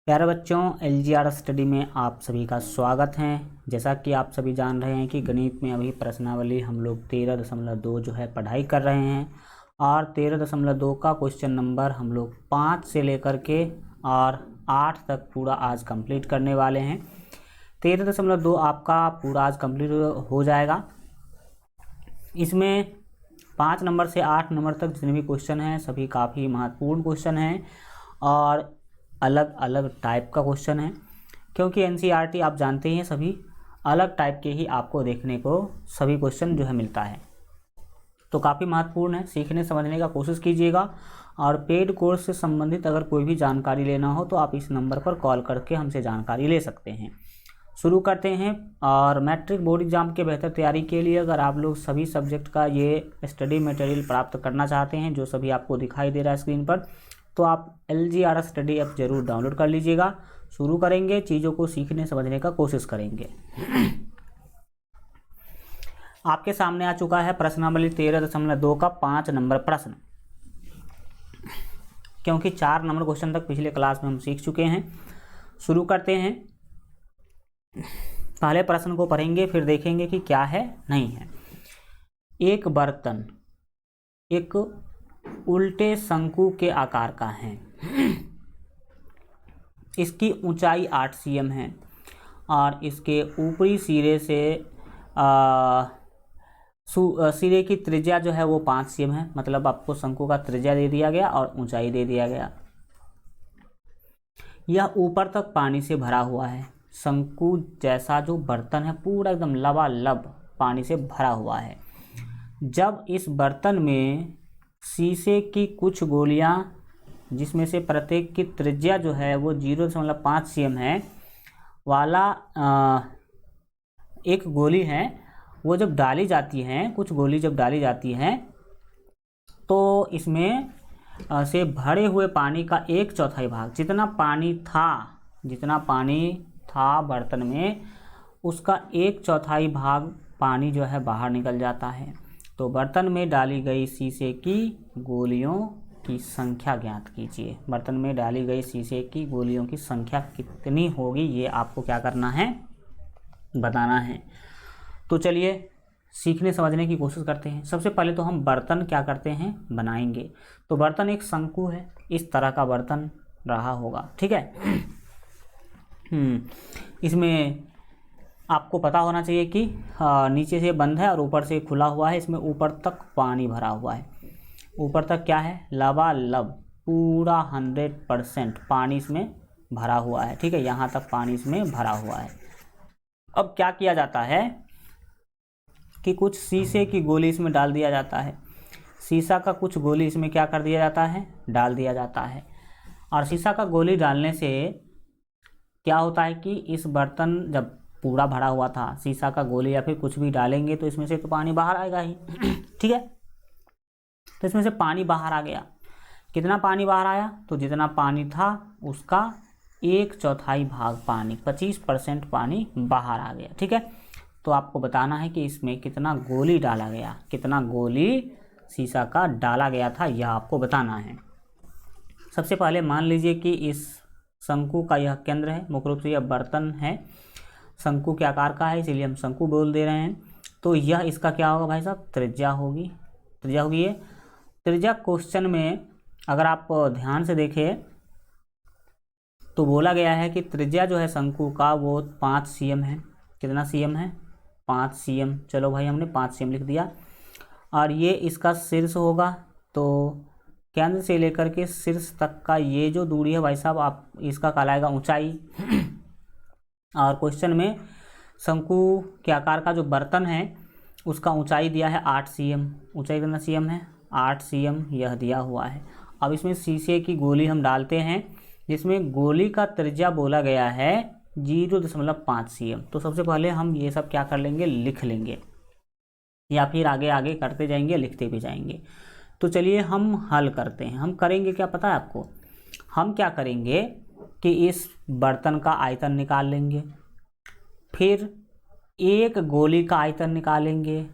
प्यारे बच्चों, LGR study में आप सभी का स्वागत है। जैसा कि आप सभी जान रहे हैं कि गणित में अभी प्रश्नावली हम लोग 13.2 जो है पढ़ाई कर रहे हैं और 13.2 का क्वेश्चन नंबर हम लोग 5 से लेकर के और 8 तक पूरा आज कंप्लीट करने वाले हैं। 13.2 आपका पूरा आज कंप्लीट हो जाएगा। इसमें 5 नंबर से 8 नंबर तक जितने भी क्वेश्चन हैं सभी काफ़ी महत्वपूर्ण क्वेश्चन हैं और अलग अलग टाइप का क्वेश्चन है, क्योंकि NCERT आप जानते हैं सभी अलग टाइप के ही आपको देखने को सभी क्वेश्चन जो है मिलता है, तो काफ़ी महत्वपूर्ण है। सीखने समझने का कोशिश कीजिएगा और पेड कोर्स से संबंधित अगर कोई भी जानकारी लेना हो तो आप इस नंबर पर कॉल करके हमसे जानकारी ले सकते हैं। शुरू करते हैं। और मैट्रिक बोर्ड एग्जाम के बेहतर तैयारी के लिए अगर आप लोग सभी सब्जेक्ट का ये स्टडी मटेरियल प्राप्त करना चाहते हैं, जो सभी आपको दिखाई दे रहा है स्क्रीन पर, तो आप LGR स्टडी ऐप जरूर डाउनलोड कर लीजिएगा। शुरू करेंगे, चीज़ों को सीखने समझने का कोशिश करेंगे। आपके सामने आ चुका है प्रश्नावली 13.2 का 5 नंबर प्रश्न, क्योंकि 4 नंबर क्वेश्चन तक पिछले क्लास में हम सीख चुके हैं। शुरू करते हैं। पहले प्रश्न को पढ़ेंगे, फिर देखेंगे कि क्या है नहीं है। एक बर्तन एक उल्टे शंकु के आकार का है। इसकी ऊंचाई 8 cm है और इसके ऊपरी सिरे से सिरे की त्रिज्या जो है वो 5 cm है। मतलब आपको शंकु का त्रिज्या दे दिया गया और ऊंचाई दे दिया गया। यह ऊपर तक पानी से भरा हुआ है। शंकु जैसा जो बर्तन है पूरा एकदम लबालब पानी से भरा हुआ है। जब इस बर्तन में शीशे की कुछ गोलियां, जिसमें से प्रत्येक की त्रिज्या जो है वो 0.5 cm है वाला एक गोली है, वो जब डाली जाती हैं, कुछ गोली जब डाली जाती हैं तो इसमें से भरे हुए पानी का 1/4 भाग, जितना पानी था बर्तन में, उसका 1/4 भाग पानी जो है बाहर निकल जाता है। तो बर्तन में डाली गई शीशे की गोलियों की संख्या ज्ञात कीजिए। बर्तन में डाली गई शीशे की गोलियों की संख्या कितनी होगी, ये आपको क्या करना है, बताना है। तो चलिए सीखने समझने की कोशिश करते हैं। सबसे पहले तो हम बर्तन क्या करते हैं, बनाएंगे। तो बर्तन एक शंकु है, इस तरह का बर्तन रहा होगा, ठीक है। इसमें आपको पता होना चाहिए कि नीचे से बंद है और ऊपर से खुला हुआ है। इसमें ऊपर तक पानी भरा हुआ है। ऊपर तक क्या है, लबालब पूरा 100% पानी इसमें भरा हुआ है, ठीक है। यहाँ तक पानी इसमें भरा हुआ है। अब क्या किया जाता है कि कुछ शीशे की गोली इसमें डाल दिया जाता है। शीशा का कुछ गोली इसमें क्या कर दिया जाता है, डाल दिया जाता है। और शीशा का गोली डालने से क्या होता है कि इस बर्तन जब पूरा भरा हुआ था, शीशा का गोली या फिर कुछ भी डालेंगे तो इसमें से तो पानी बाहर आएगा ही, ठीक है। तो इसमें से पानी बाहर आ गया। कितना पानी बाहर आया, तो जितना पानी था उसका 1/4 भाग पानी, 25% पानी बाहर आ गया, ठीक है। तो आपको बताना है कि इसमें कितना गोली डाला गया, कितना गोली शीशा का डाला गया था, यह आपको बताना है। सबसे पहले मान लीजिए कि इस शंकु का यह केंद्र है, मुख्य रूप से यह बर्तन है, शंकु के आकार का है, इसीलिए हम शंकु बोल दे रहे हैं। तो यह इसका क्या होगा भाई साहब, त्रिज्या होगी। ये त्रिज्या क्वेश्चन में अगर आप ध्यान से देखें तो बोला गया है कि त्रिज्या जो है शंकु का वो 5 cm है। कितना cm है, 5 cm। चलो भाई हमने 5 cm लिख दिया। और ये इसका शीर्ष होगा, तो केंद्र से लेकर के शीर्ष तक का ये जो दूरी है भाई साहब, आप इसका कहलाएगा ऊंचाई। और क्वेश्चन में शंकु के आकार का जो बर्तन है उसका ऊंचाई दिया है 8 cm। ऊंचाई कितना cm है, 8 cm यह दिया हुआ है। अब इसमें शीशे की गोली हम डालते हैं, जिसमें गोली का त्रिज्या बोला गया है 0.5 cm। तो सबसे पहले हम ये सब क्या कर लेंगे, लिख लेंगे, या फिर आगे आगे करते जाएंगे, लिखते भी जाएंगे। तो चलिए हम हल करते हैं। हम करेंगे क्या पता है आपको, हम क्या करेंगे कि इस बर्तन का आयतन निकाल लेंगे, फिर एक गोली का आयतन निकालेंगे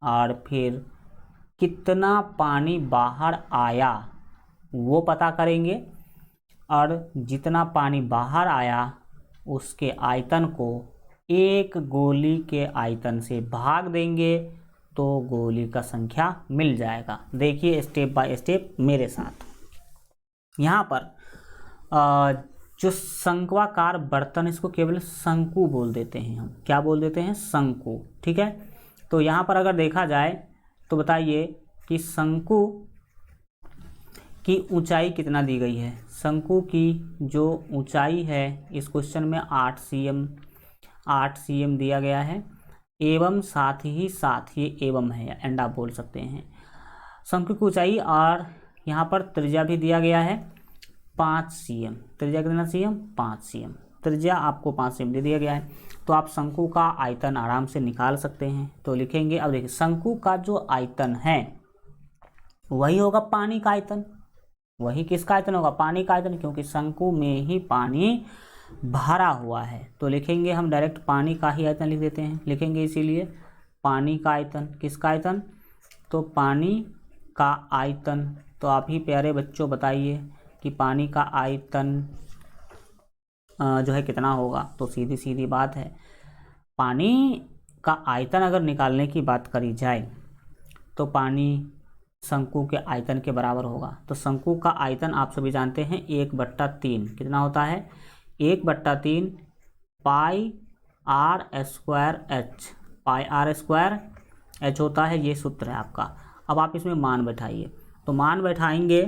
और फिर कितना पानी बाहर आया वो पता करेंगे। और जितना पानी बाहर आया उसके आयतन को एक गोली के आयतन से भाग देंगे तो गोली का संख्या मिल जाएगा। देखिए स्टेप बाय स्टेप मेरे साथ। यहाँ पर जो शंक्वाकार बर्तन, इसको केवल शंकु बोल देते हैं हम। क्या बोल देते हैं? शंकु। ठीक है। तो यहाँ पर अगर देखा जाए तो बताइए कि शंकु की ऊंचाई कितना दी गई है। शंकु की जो ऊंचाई है इस क्वेश्चन में 8 cm दिया गया है। एवं साथ ही साथ, ये एवं है एंड आप बोल सकते हैं, शंकु की ऊंचाई और यहाँ पर त्रिज्या भी दिया गया है 5 cm। त्रिज्या कितना cm? 5 cm। त्रिज्या आपको 5 cm दे दिया गया है। तो आप शंकु का आयतन आराम से निकाल सकते हैं। तो लिखेंगे, अब देखिए शंकु का जो आयतन है वही होगा पानी का आयतन। वही किसका आयतन होगा? पानी का आयतन, क्योंकि शंकु में ही पानी भरा हुआ है। तो लिखेंगे हम डायरेक्ट पानी का ही आयतन लिख देते हैं। लिखेंगे इसीलिए पानी का आयतन। किसका आयतन? तो पानी का आयतन। तो आप ही प्यारे बच्चों बताइए कि पानी का आयतन जो है कितना होगा। तो सीधी सीधी बात है, पानी का आयतन अगर निकालने की बात करी जाए तो पानी शंकु के आयतन के बराबर होगा। तो शंकु का आयतन आप सभी जानते हैं 1/3 कितना होता है? 1/3 pi are square H. Pi are square H होता है, ये सूत्र है आपका। अब आप इसमें मान बैठाइए। तो मान बैठाएंगे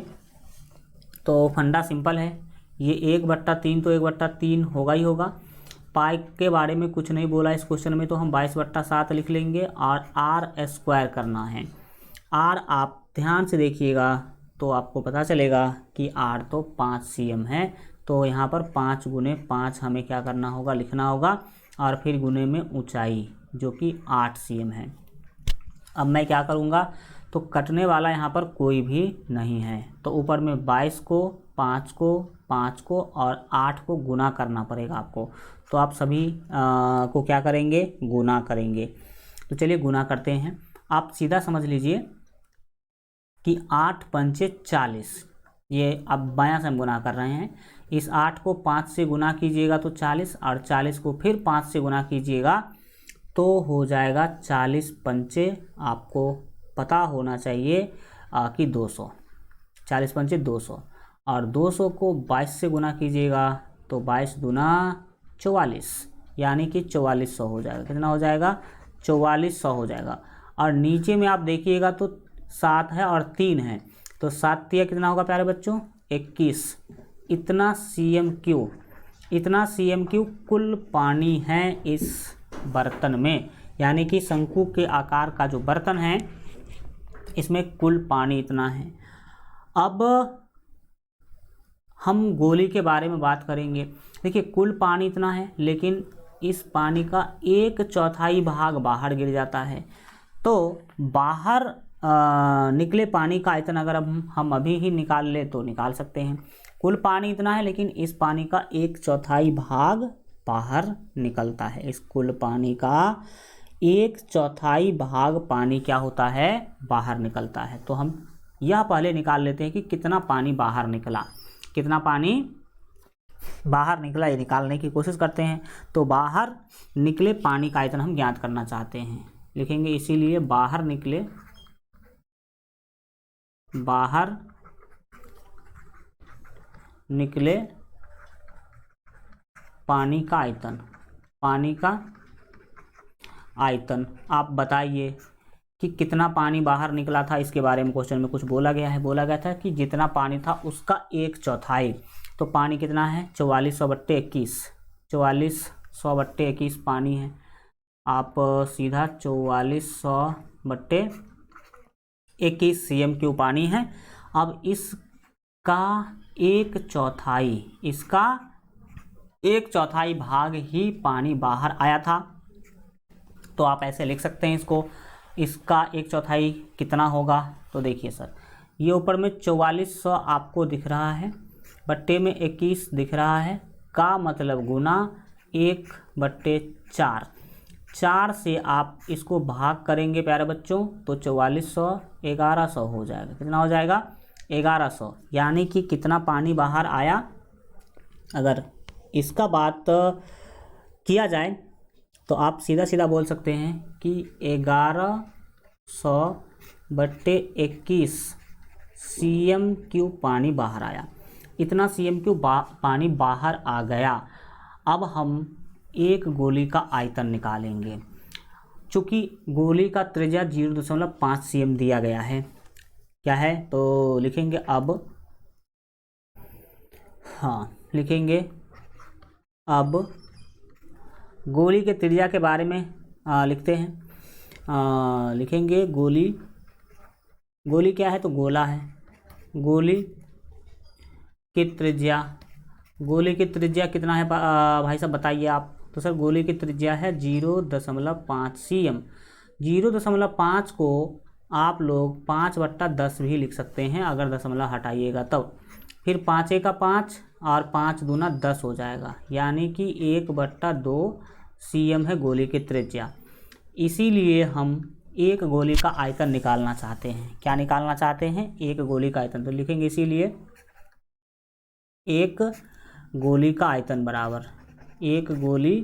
तो फंडा सिंपल है, ये 1/3 तो 1/3 होगा ही होगा। पाई के बारे में कुछ नहीं बोला इस क्वेश्चन में, तो हम 22/7 लिख लेंगे। और आर स्क्वायर करना है। आर आप ध्यान से देखिएगा तो आपको पता चलेगा कि आर तो 5 cm है। तो यहाँ पर 5 × 5 हमें क्या करना होगा? लिखना होगा। और फिर गुने में ऊंचाई जो कि 8 cm है। अब मैं क्या करूँगा? तो कटने वाला यहाँ पर कोई भी नहीं है, तो ऊपर में 22 को 5 को और 8 को गुना करना पड़ेगा आपको। तो आप सभी को क्या करेंगे? गुना करेंगे। तो चलिए गुना करते हैं। आप सीधा समझ लीजिए कि 8 पंचे 40, ये अब बायां से हम गुना कर रहे हैं। इस 8 को 5 से गुना कीजिएगा तो 40, और 40 को फिर 5 से गुना कीजिएगा तो हो जाएगा 40 पंचे, आपको पता होना चाहिए कि 200। 40 पंचे 200, और 200 को 22 से गुना कीजिएगा तो 22 दूना 44, यानी कि 4400 हो जाएगा। कितना हो जाएगा? 4400 हो जाएगा। और नीचे में आप देखिएगा तो 7 है और 3 है, तो 7 तिया कितना होगा प्यारे बच्चों? 21। इतना cm³ कुल पानी है इस बर्तन में, यानी कि शंकु के आकार का जो बर्तन है इसमें कुल पानी इतना है। अब हम गोली के बारे में बात करेंगे। देखिए कुल पानी इतना है, लेकिन इस पानी का 1/4 भाग बाहर गिर जाता है। तो बाहर निकले पानी का आयतन अगर हम अभी ही निकाल ले तो निकाल सकते हैं। कुल पानी इतना है, लेकिन इस पानी का 1/4 भाग बाहर निकलता है। इस कुल पानी का 1/4 भाग पानी क्या होता है? बाहर निकलता है। तो हम यह पहले निकाल लेते हैं कि कितना पानी बाहर निकला। कितना पानी बाहर निकला ये निकालने की कोशिश करते हैं। तो बाहर निकले पानी का आयतन हम ज्ञात करना चाहते हैं। लिखेंगे इसीलिए बाहर निकले पानी का आयतन। पानी का आयतन आप बताइए कि कितना पानी बाहर निकला था। इसके बारे में क्वेश्चन में कुछ बोला गया है। बोला गया था कि जितना पानी था उसका 1/4। तो पानी कितना है? 4400/21। 4400/21 पानी है। आप सीधा 4400/21 cm³ पानी है। अब इसका 1/4 भाग ही पानी बाहर आया था। तो आप ऐसे लिख सकते हैं इसको। इसका 1/4 कितना होगा? तो देखिए सर, ये ऊपर में 4400 आपको दिख रहा है, बट्टे में 21 दिख रहा है, का मतलब गुना 1/4। 4 से आप इसको भाग करेंगे प्यारे बच्चों तो 4400 1100 हो जाएगा। कितना हो जाएगा? 1100। यानी कि कितना पानी बाहर आया? अगर इसका बात किया जाए तो आप सीधा सीधा बोल सकते हैं कि 1100/21 cm³ पानी बाहर आया। इतना cm³ पानी बाहर आ गया। अब हम एक गोली का आयतन निकालेंगे। चूँकि गोली का त्रिज्या 0.5 cm दिया गया है, क्या है तो लिखेंगे लिखेंगे अब गोली के त्रिज्या के बारे में लिखते हैं। लिखेंगे गोली क्या है तो गोला है। गोली की त्रिज्या कितना है भाई साहब बताइए आप। तो सर गोली की त्रिज्या है 0.5 cm। 0.5 को आप लोग 5/10 भी लिख सकते हैं अगर दशमलव हटाइएगा तब। फिर 5 × 5 और 5 दूना 10 हो जाएगा, यानी कि 1/2 cm है गोली की त्रिज्या। इसीलिए हम एक गोली का आयतन निकालना चाहते हैं। क्या निकालना चाहते हैं? एक गोली का आयतन। तो लिखेंगे इसीलिए एक गोली का आयतन बराबर एक गोली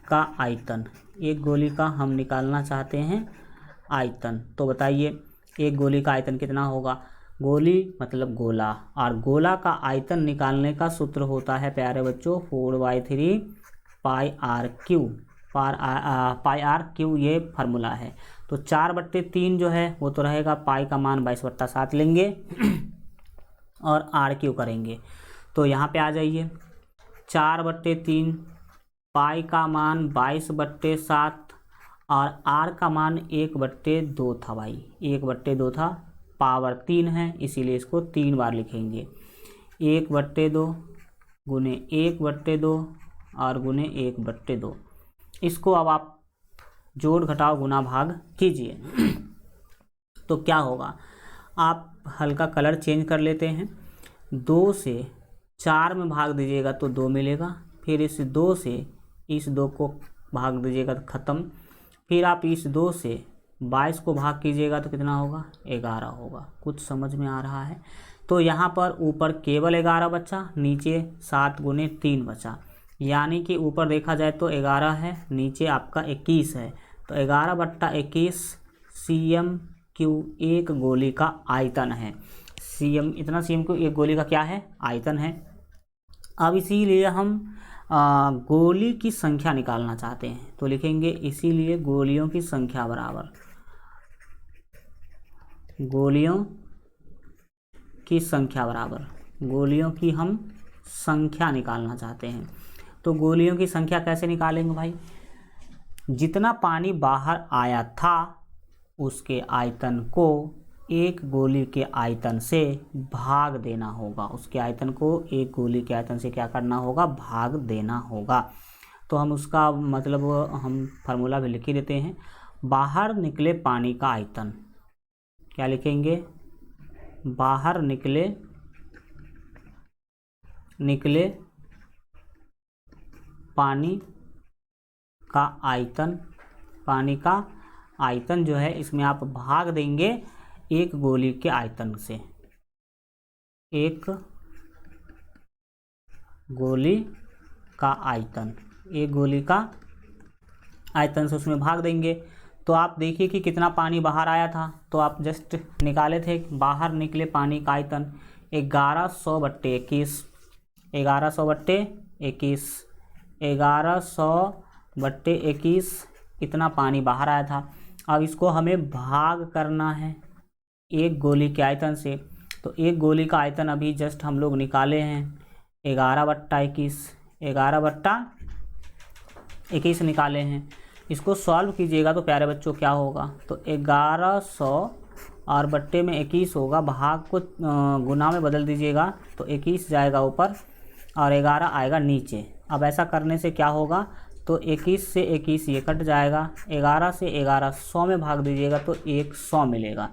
का आयतन। एक गोली का हम निकालना चाहते हैं आयतन। तो बताइए एक गोली का आयतन कितना होगा? गोली मतलब गोला, और गोला का आयतन निकालने का सूत्र होता है प्यारे बच्चों 4/3 πr3। πr3 ये फार्मूला है। तो 4/3 जो है वो तो रहेगा, पाई का मान 22/7 लेंगे और r³ करेंगे। तो यहाँ पे आ जाइए 4/3, पाई का मान 22/7 और r का मान 1/2 था भाई, 1/2 था। पावर 3 है इसीलिए इसको 3 बार लिखेंगे। 1/2 गुने 1/2 और गुने 1/2। इसको अब आप जोड़ घटाव गुना भाग कीजिए। तो क्या होगा? आप हल्का कलर चेंज कर लेते हैं। 2 से 4 में भाग दीजिएगा तो 2 मिलेगा। फिर इस 2 से इस 2 को भाग दीजिएगा तो ख़त्म। फिर आप इस 2 से 22 को भाग कीजिएगा तो कितना होगा? 11 होगा। कुछ समझ में आ रहा है? तो यहाँ पर ऊपर केवल 11 बचा, नीचे 7 गुने 3 बचा, यानी कि ऊपर देखा जाए तो 11 है, नीचे आपका 21 है। तो 11/21 cm³ एक गोली का आयतन है। इतना cm³ एक गोली का क्या है? आयतन है। अब इसीलिए हम गोली की संख्या निकालना चाहते हैं। तो लिखेंगे इसीलिए गोलियों की संख्या बराबर गोलियों की हम संख्या निकालना चाहते हैं। तो गोलियों की संख्या कैसे निकालेंगे भाई? जितना पानी बाहर आया था उसके आयतन को एक गोली के आयतन से भाग देना होगा। उसके आयतन को एक गोली के आयतन से क्या करना होगा? भाग देना होगा। तो हम उसका मतलब हम फार्मूला भी लिख ही देते हैं। बाहर निकले पानी का आयतन, क्या लिखेंगे? बाहर निकले पानी का आयतन। पानी का आयतन जो है इसमें आप भाग देंगे एक गोली के आयतन से। एक गोली का आयतन, एक गोली का आयतन से उसमें भाग देंगे। तो आप देखिए कि कितना पानी बाहर आया था। तो आप जस्ट निकाले थे बाहर निकले पानी का आयतन 1100/21। 1100/21 1100/21 इतना पानी बाहर आया था। अब इसको हमें भाग करना है एक गोली के आयतन से। तो एक गोली का आयतन अभी जस्ट हम लोग निकाले हैं 11/21। 11/21 निकाले हैं। इसको सॉल्व कीजिएगा तो प्यारे बच्चों क्या होगा? तो 1100 और बट्टे में 21 होगा, भाग को गुना में बदल दीजिएगा तो 21 जाएगा ऊपर और 11 आएगा नीचे। अब ऐसा करने से क्या होगा? तो 21 से 21 ये कट जाएगा, 11 से 11 100 में भाग दीजिएगा तो 100 मिलेगा।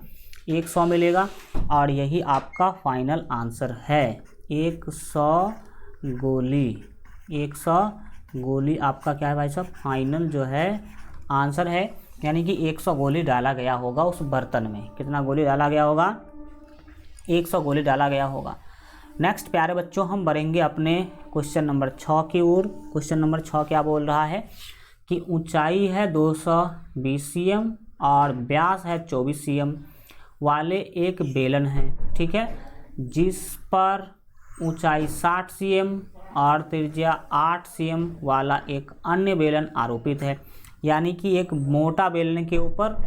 100 मिलेगा और यही आपका फाइनल आंसर है। 100 गोली आपका क्या है भाई साहब? फाइनल जो है आंसर है। यानी कि 100 गोली डाला गया होगा उस बर्तन में। कितना गोली डाला गया होगा? 100 गोली डाला गया होगा। नेक्स्ट प्यारे बच्चों हम बढ़ेंगे अपने क्वेश्चन नंबर 6 की ओर। क्वेश्चन नंबर 6 क्या बोल रहा है कि ऊंचाई है 220 cm और व्यास है 24 cm वाले एक बेलन है, ठीक है, जिस पर ऊंचाई 60 cm और त्रिज्या 8 cm वाला एक अन्य बेलन आरोपित है। यानी कि एक मोटा बेलन के ऊपर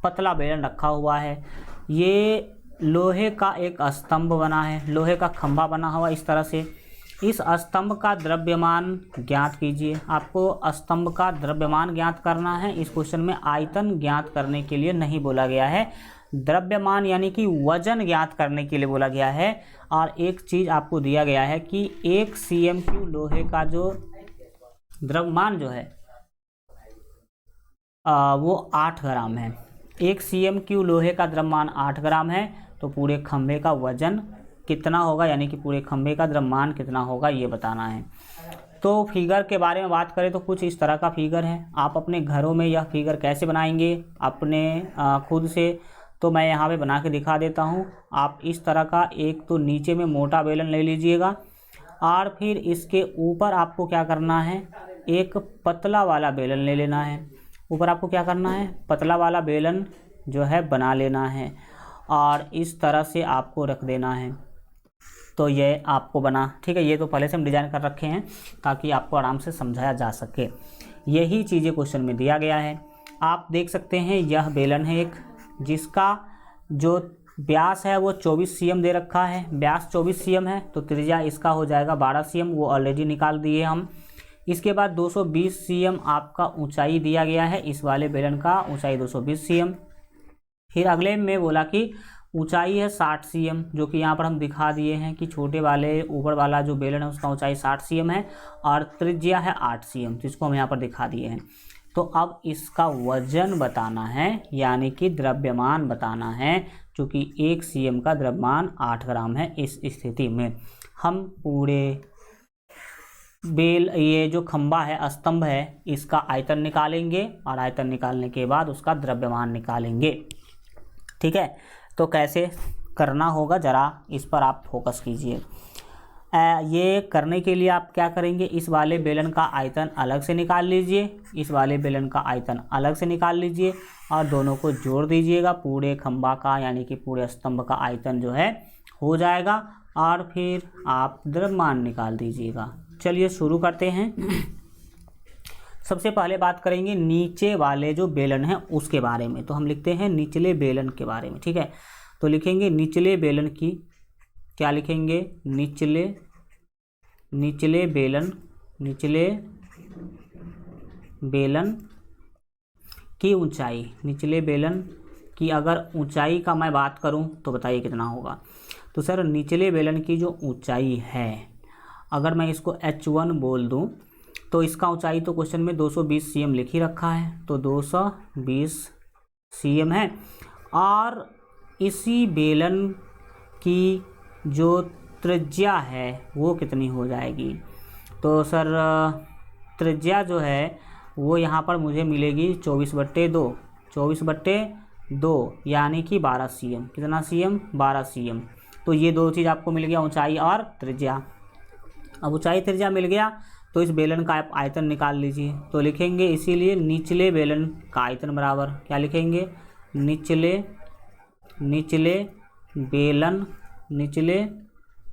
पतला बेलन रखा हुआ है। ये लोहे का एक स्तंभ बना है, लोहे का खंभा बना हुआ इस तरह से। इस स्तंभ का द्रव्यमान ज्ञात कीजिए। आपको स्तंभ का द्रव्यमान ज्ञात करना है। इस क्वेश्चन में आयतन ज्ञात करने के लिए नहीं बोला गया है, द्रव्यमान यानी कि वजन ज्ञात करने के लिए बोला गया है। और एक चीज़ आपको दिया गया है कि 1 cm³ लोहे का जो द्रव्यमान जो है वो 8 ग्राम है। 1 cm³ लोहे का द्रव्यमान 8 ग्राम है, तो पूरे खंभे का वजन कितना होगा, यानी कि पूरे खंभे का द्रव्यमान कितना होगा ये बताना है। तो फिगर के बारे में बात करें तो कुछ इस तरह का फिगर है। आप अपने घरों में यह फिगर कैसे बनाएंगे अपने खुद से, तो मैं यहाँ पे बना के दिखा देता हूँ। आप इस तरह का एक तो नीचे में मोटा बेलन ले लीजिएगा और फिर इसके ऊपर आपको क्या करना है, एक पतला वाला बेलन ले लेना है। ऊपर आपको क्या करना है, पतला वाला बेलन जो है बना लेना है और इस तरह से आपको रख देना है। तो ये आपको बना, ठीक है। ये तो पहले से हम डिज़ाइन कर रखे हैं ताकि आपको आराम से समझाया जा सके। यही चीज़ें क्वेश्चन में दिया गया है। आप देख सकते हैं यह बेलन है एक, जिसका जो व्यास है वो 24 cm दे रखा है। व्यास 24 cm है तो त्रिज्या इसका हो जाएगा 12 cm, वो ऑलरेडी निकाल दिए हम। इसके बाद 220 cm आपका ऊंचाई दिया गया है, इस वाले बेलन का ऊंचाई 220 cm। फिर अगले में बोला कि ऊंचाई है 60 cm, जो कि यहाँ पर हम दिखा दिए हैं कि छोटे वाले ऊपर वाला जो बेलन है उसका ऊंचाई 60 cm है और त्रिज्या है 8 cm, जिसको हम यहाँ पर दिखा दिए हैं। तो अब इसका वजन बताना है, यानी कि द्रव्यमान बताना है, क्योंकि 1 cm का द्रव्यमान 8 ग्राम है। इस स्थिति में हम पूरे ये जो खंभा है, स्तंभ है, इसका आयतन निकालेंगे और आयतन निकालने के बाद उसका द्रव्यमान निकालेंगे, ठीक है। तो कैसे करना होगा ज़रा इस पर आप फोकस कीजिए। ये करने के लिए आप क्या करेंगे, इस वाले बेलन का आयतन अलग से निकाल लीजिए, इस वाले बेलन का आयतन अलग से निकाल लीजिए और दोनों को जोड़ दीजिएगा। पूरे खंभा का यानी कि पूरे स्तंभ का आयतन जो है हो जाएगा और फिर आप द्रव्यमान निकाल दीजिएगा। चलिए शुरू करते हैं। सबसे पहले बात करेंगे नीचे वाले जो बेलन है उसके बारे में। तो हम लिखते हैं निचले बेलन के बारे में, ठीक है। तो लिखेंगे निचले बेलन की, क्या लिखेंगे, निचले बेलन की ऊंचाई। निचले बेलन की अगर ऊंचाई का मैं बात करूं तो बताइए कितना होगा। तो सर निचले बेलन की जो ऊंचाई है, अगर मैं इसको H1 बोल दूं तो इसका ऊंचाई तो क्वेश्चन में 220 cm लिख ही रखा है, तो 220 cm है। और इसी बेलन की जो त्रिज्या है वो कितनी हो जाएगी, तो सर त्रिज्या जो है वो यहाँ पर मुझे मिलेगी 24/2, 24/2 यानी कि 12 cm। कितना cm, 12 cm। तो ये दो चीज़ आपको मिल गया, ऊंचाई और त्रिज्या। अब ऊंचाई त्रिज्या मिल गया तो इस बेलन का आप आयतन निकाल लीजिए। तो लिखेंगे इसीलिए निचले बेलन का आयतन बराबर, क्या लिखेंगे, निचले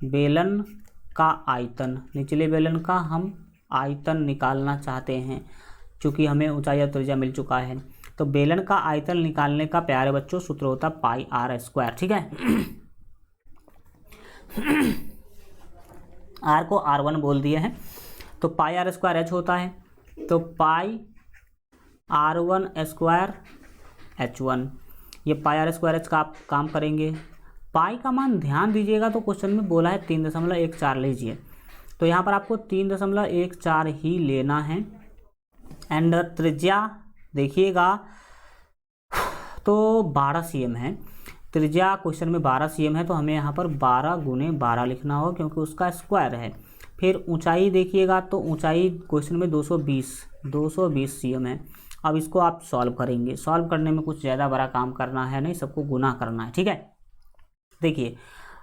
बेलन का आयतन। निचले बेलन का हम आयतन निकालना चाहते हैं क्योंकि हमें ऊंचाई और त्रिज्या मिल चुका है। तो बेलन का आयतन निकालने का प्यारे बच्चों सूत्र होता है πr², ठीक है। r को r1 बोल दिए हैं, तो πr² h होता है, तो πr1² h1। ये πr² h का आप काम करेंगे। पाई का मान ध्यान दीजिएगा तो क्वेश्चन में बोला है 3.14 लीजिए, तो यहाँ पर आपको 3.14 ही लेना है। एंड त्रिज्या देखिएगा तो 12 cm है, त्रिज्या क्वेश्चन में 12 cm है, तो हमें यहाँ पर 12 × 12 लिखना होगा क्योंकि उसका स्क्वायर है। फिर ऊंचाई देखिएगा तो ऊंचाई क्वेश्चन में 220 cm है। अब इसको आप सॉल्व करेंगे, सॉल्व करने में कुछ ज़्यादा बड़ा काम करना है नहीं, सबको गुना करना है, ठीक है। देखिए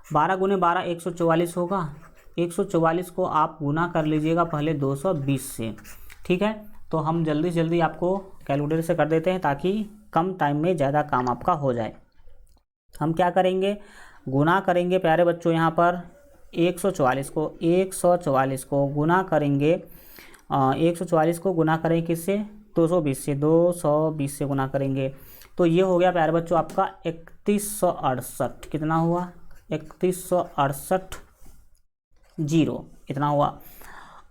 12 गुने 12 144 होगा। 144 को आप गुना कर लीजिएगा पहले 220 से, ठीक है। तो हम जल्दी से जल्दी आपको कैलकुलेटर से कर देते हैं ताकि कम टाइम में ज़्यादा काम आपका हो जाए। हम क्या करेंगे, गुना करेंगे प्यारे बच्चों, यहाँ पर 144 को गुना करेंगे, 144 को गुना करें किससे, 220 से गुना करेंगे। तो ये हो गया प्यारे बच्चों आपका 3168। कितना हुआ, 3168 जीरो, इतना हुआ।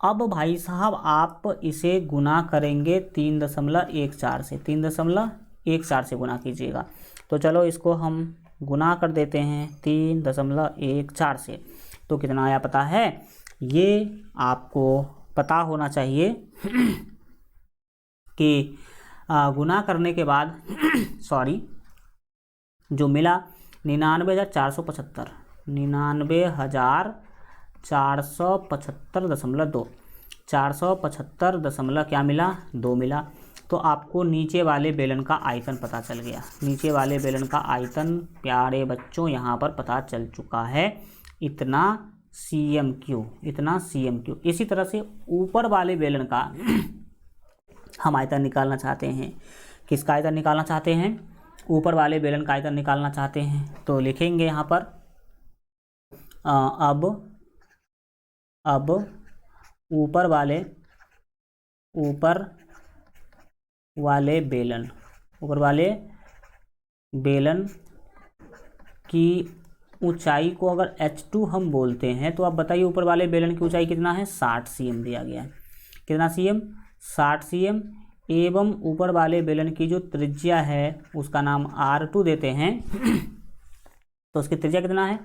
अब भाई साहब आप इसे गुना करेंगे 3.14 से, 3.14 से गुना कीजिएगा। तो चलो इसको हम गुना कर देते हैं 3.14 से। तो कितना आया पता है, ये आपको पता होना चाहिए कि गुना करने के बाद सॉरी जो मिला 99,475, 99,475.2, 475 क्या मिला, 2 मिला। तो आपको नीचे वाले बेलन का आयतन पता चल गया। नीचे वाले बेलन का आयतन प्यारे बच्चों यहाँ पर पता चल चुका है, इतना cm3, इतना cm3। इसी तरह से ऊपर वाले बेलन का हम आयतन निकालना चाहते हैं। किसका आयतन निकालना चाहते हैं, ऊपर वाले बेलन का आयतन निकालना चाहते हैं। तो लिखेंगे यहाँ पर अब ऊपर वाले बेलन की ऊंचाई को अगर h2 हम बोलते हैं तो आप बताइए ऊपर वाले बेलन की ऊंचाई कितना है, 60 cm दिया गया है। कितना cm, 60 cm। एवं ऊपर वाले बेलन की जो त्रिज्या है उसका नाम R2 देते हैं। तो उसकी त्रिज्या कितना है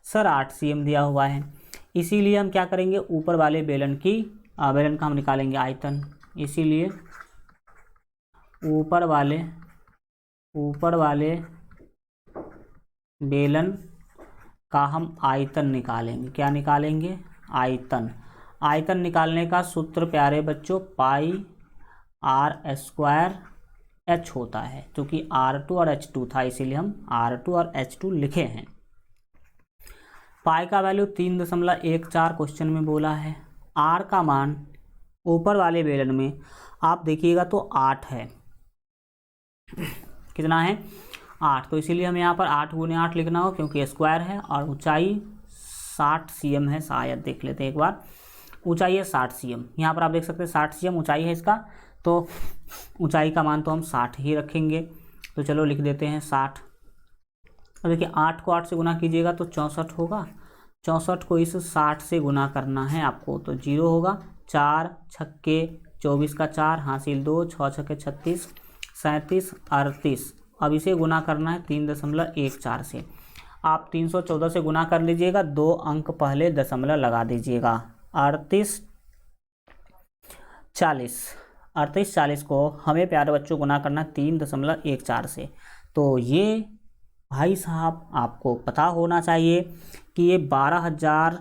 सर, 8 cm दिया हुआ है। इसीलिए हम क्या करेंगे, ऊपर वाले बेलन का हम निकालेंगे आयतन। इसीलिए ऊपर वाले बेलन का हम आयतन निकालेंगे। क्या निकालेंगे, आयतन। आयतन निकालने का सूत्र प्यारे बच्चों पाई r² h होता है, क्योंकि R2 और H2 था इसीलिए हम R2 और H2 लिखे हैं। पाई का वैल्यू 3.14 क्वेश्चन में बोला है। R का मान ऊपर वाले बेलन में आप देखिएगा तो 8 है। कितना है, 8। तो इसीलिए हमें यहाँ पर 8 गुने 8 लिखना हो, क्योंकि स्क्वायर है और ऊंचाई 60 cm है। शायद देख लेते हैं एक बार, ऊंचाई है 60 cm। यहाँ पर आप देख सकते हैं 60 cm ऊंचाई है इसका। तो ऊंचाई का मान तो हम 60 ही रखेंगे। तो चलो लिख देते हैं 60। अब देखिए 8 को 8 से गुना कीजिएगा तो 64 होगा। 64 को इस 60 से गुना करना है आपको, तो 0 होगा। 4 छक्के 24 का 4 हासिल 2, 6 छक्के 36, 37, 38। अब इसे गुना करना है 3.14 से। आप 314 से गुना कर लीजिएगा, 2 अंक पहले दशमलव लगा दीजिएगा। 38 40 को हमें प्यारे बच्चों गुना करना 3.14 से। तो ये भाई साहब आपको पता होना चाहिए कि ये 12,000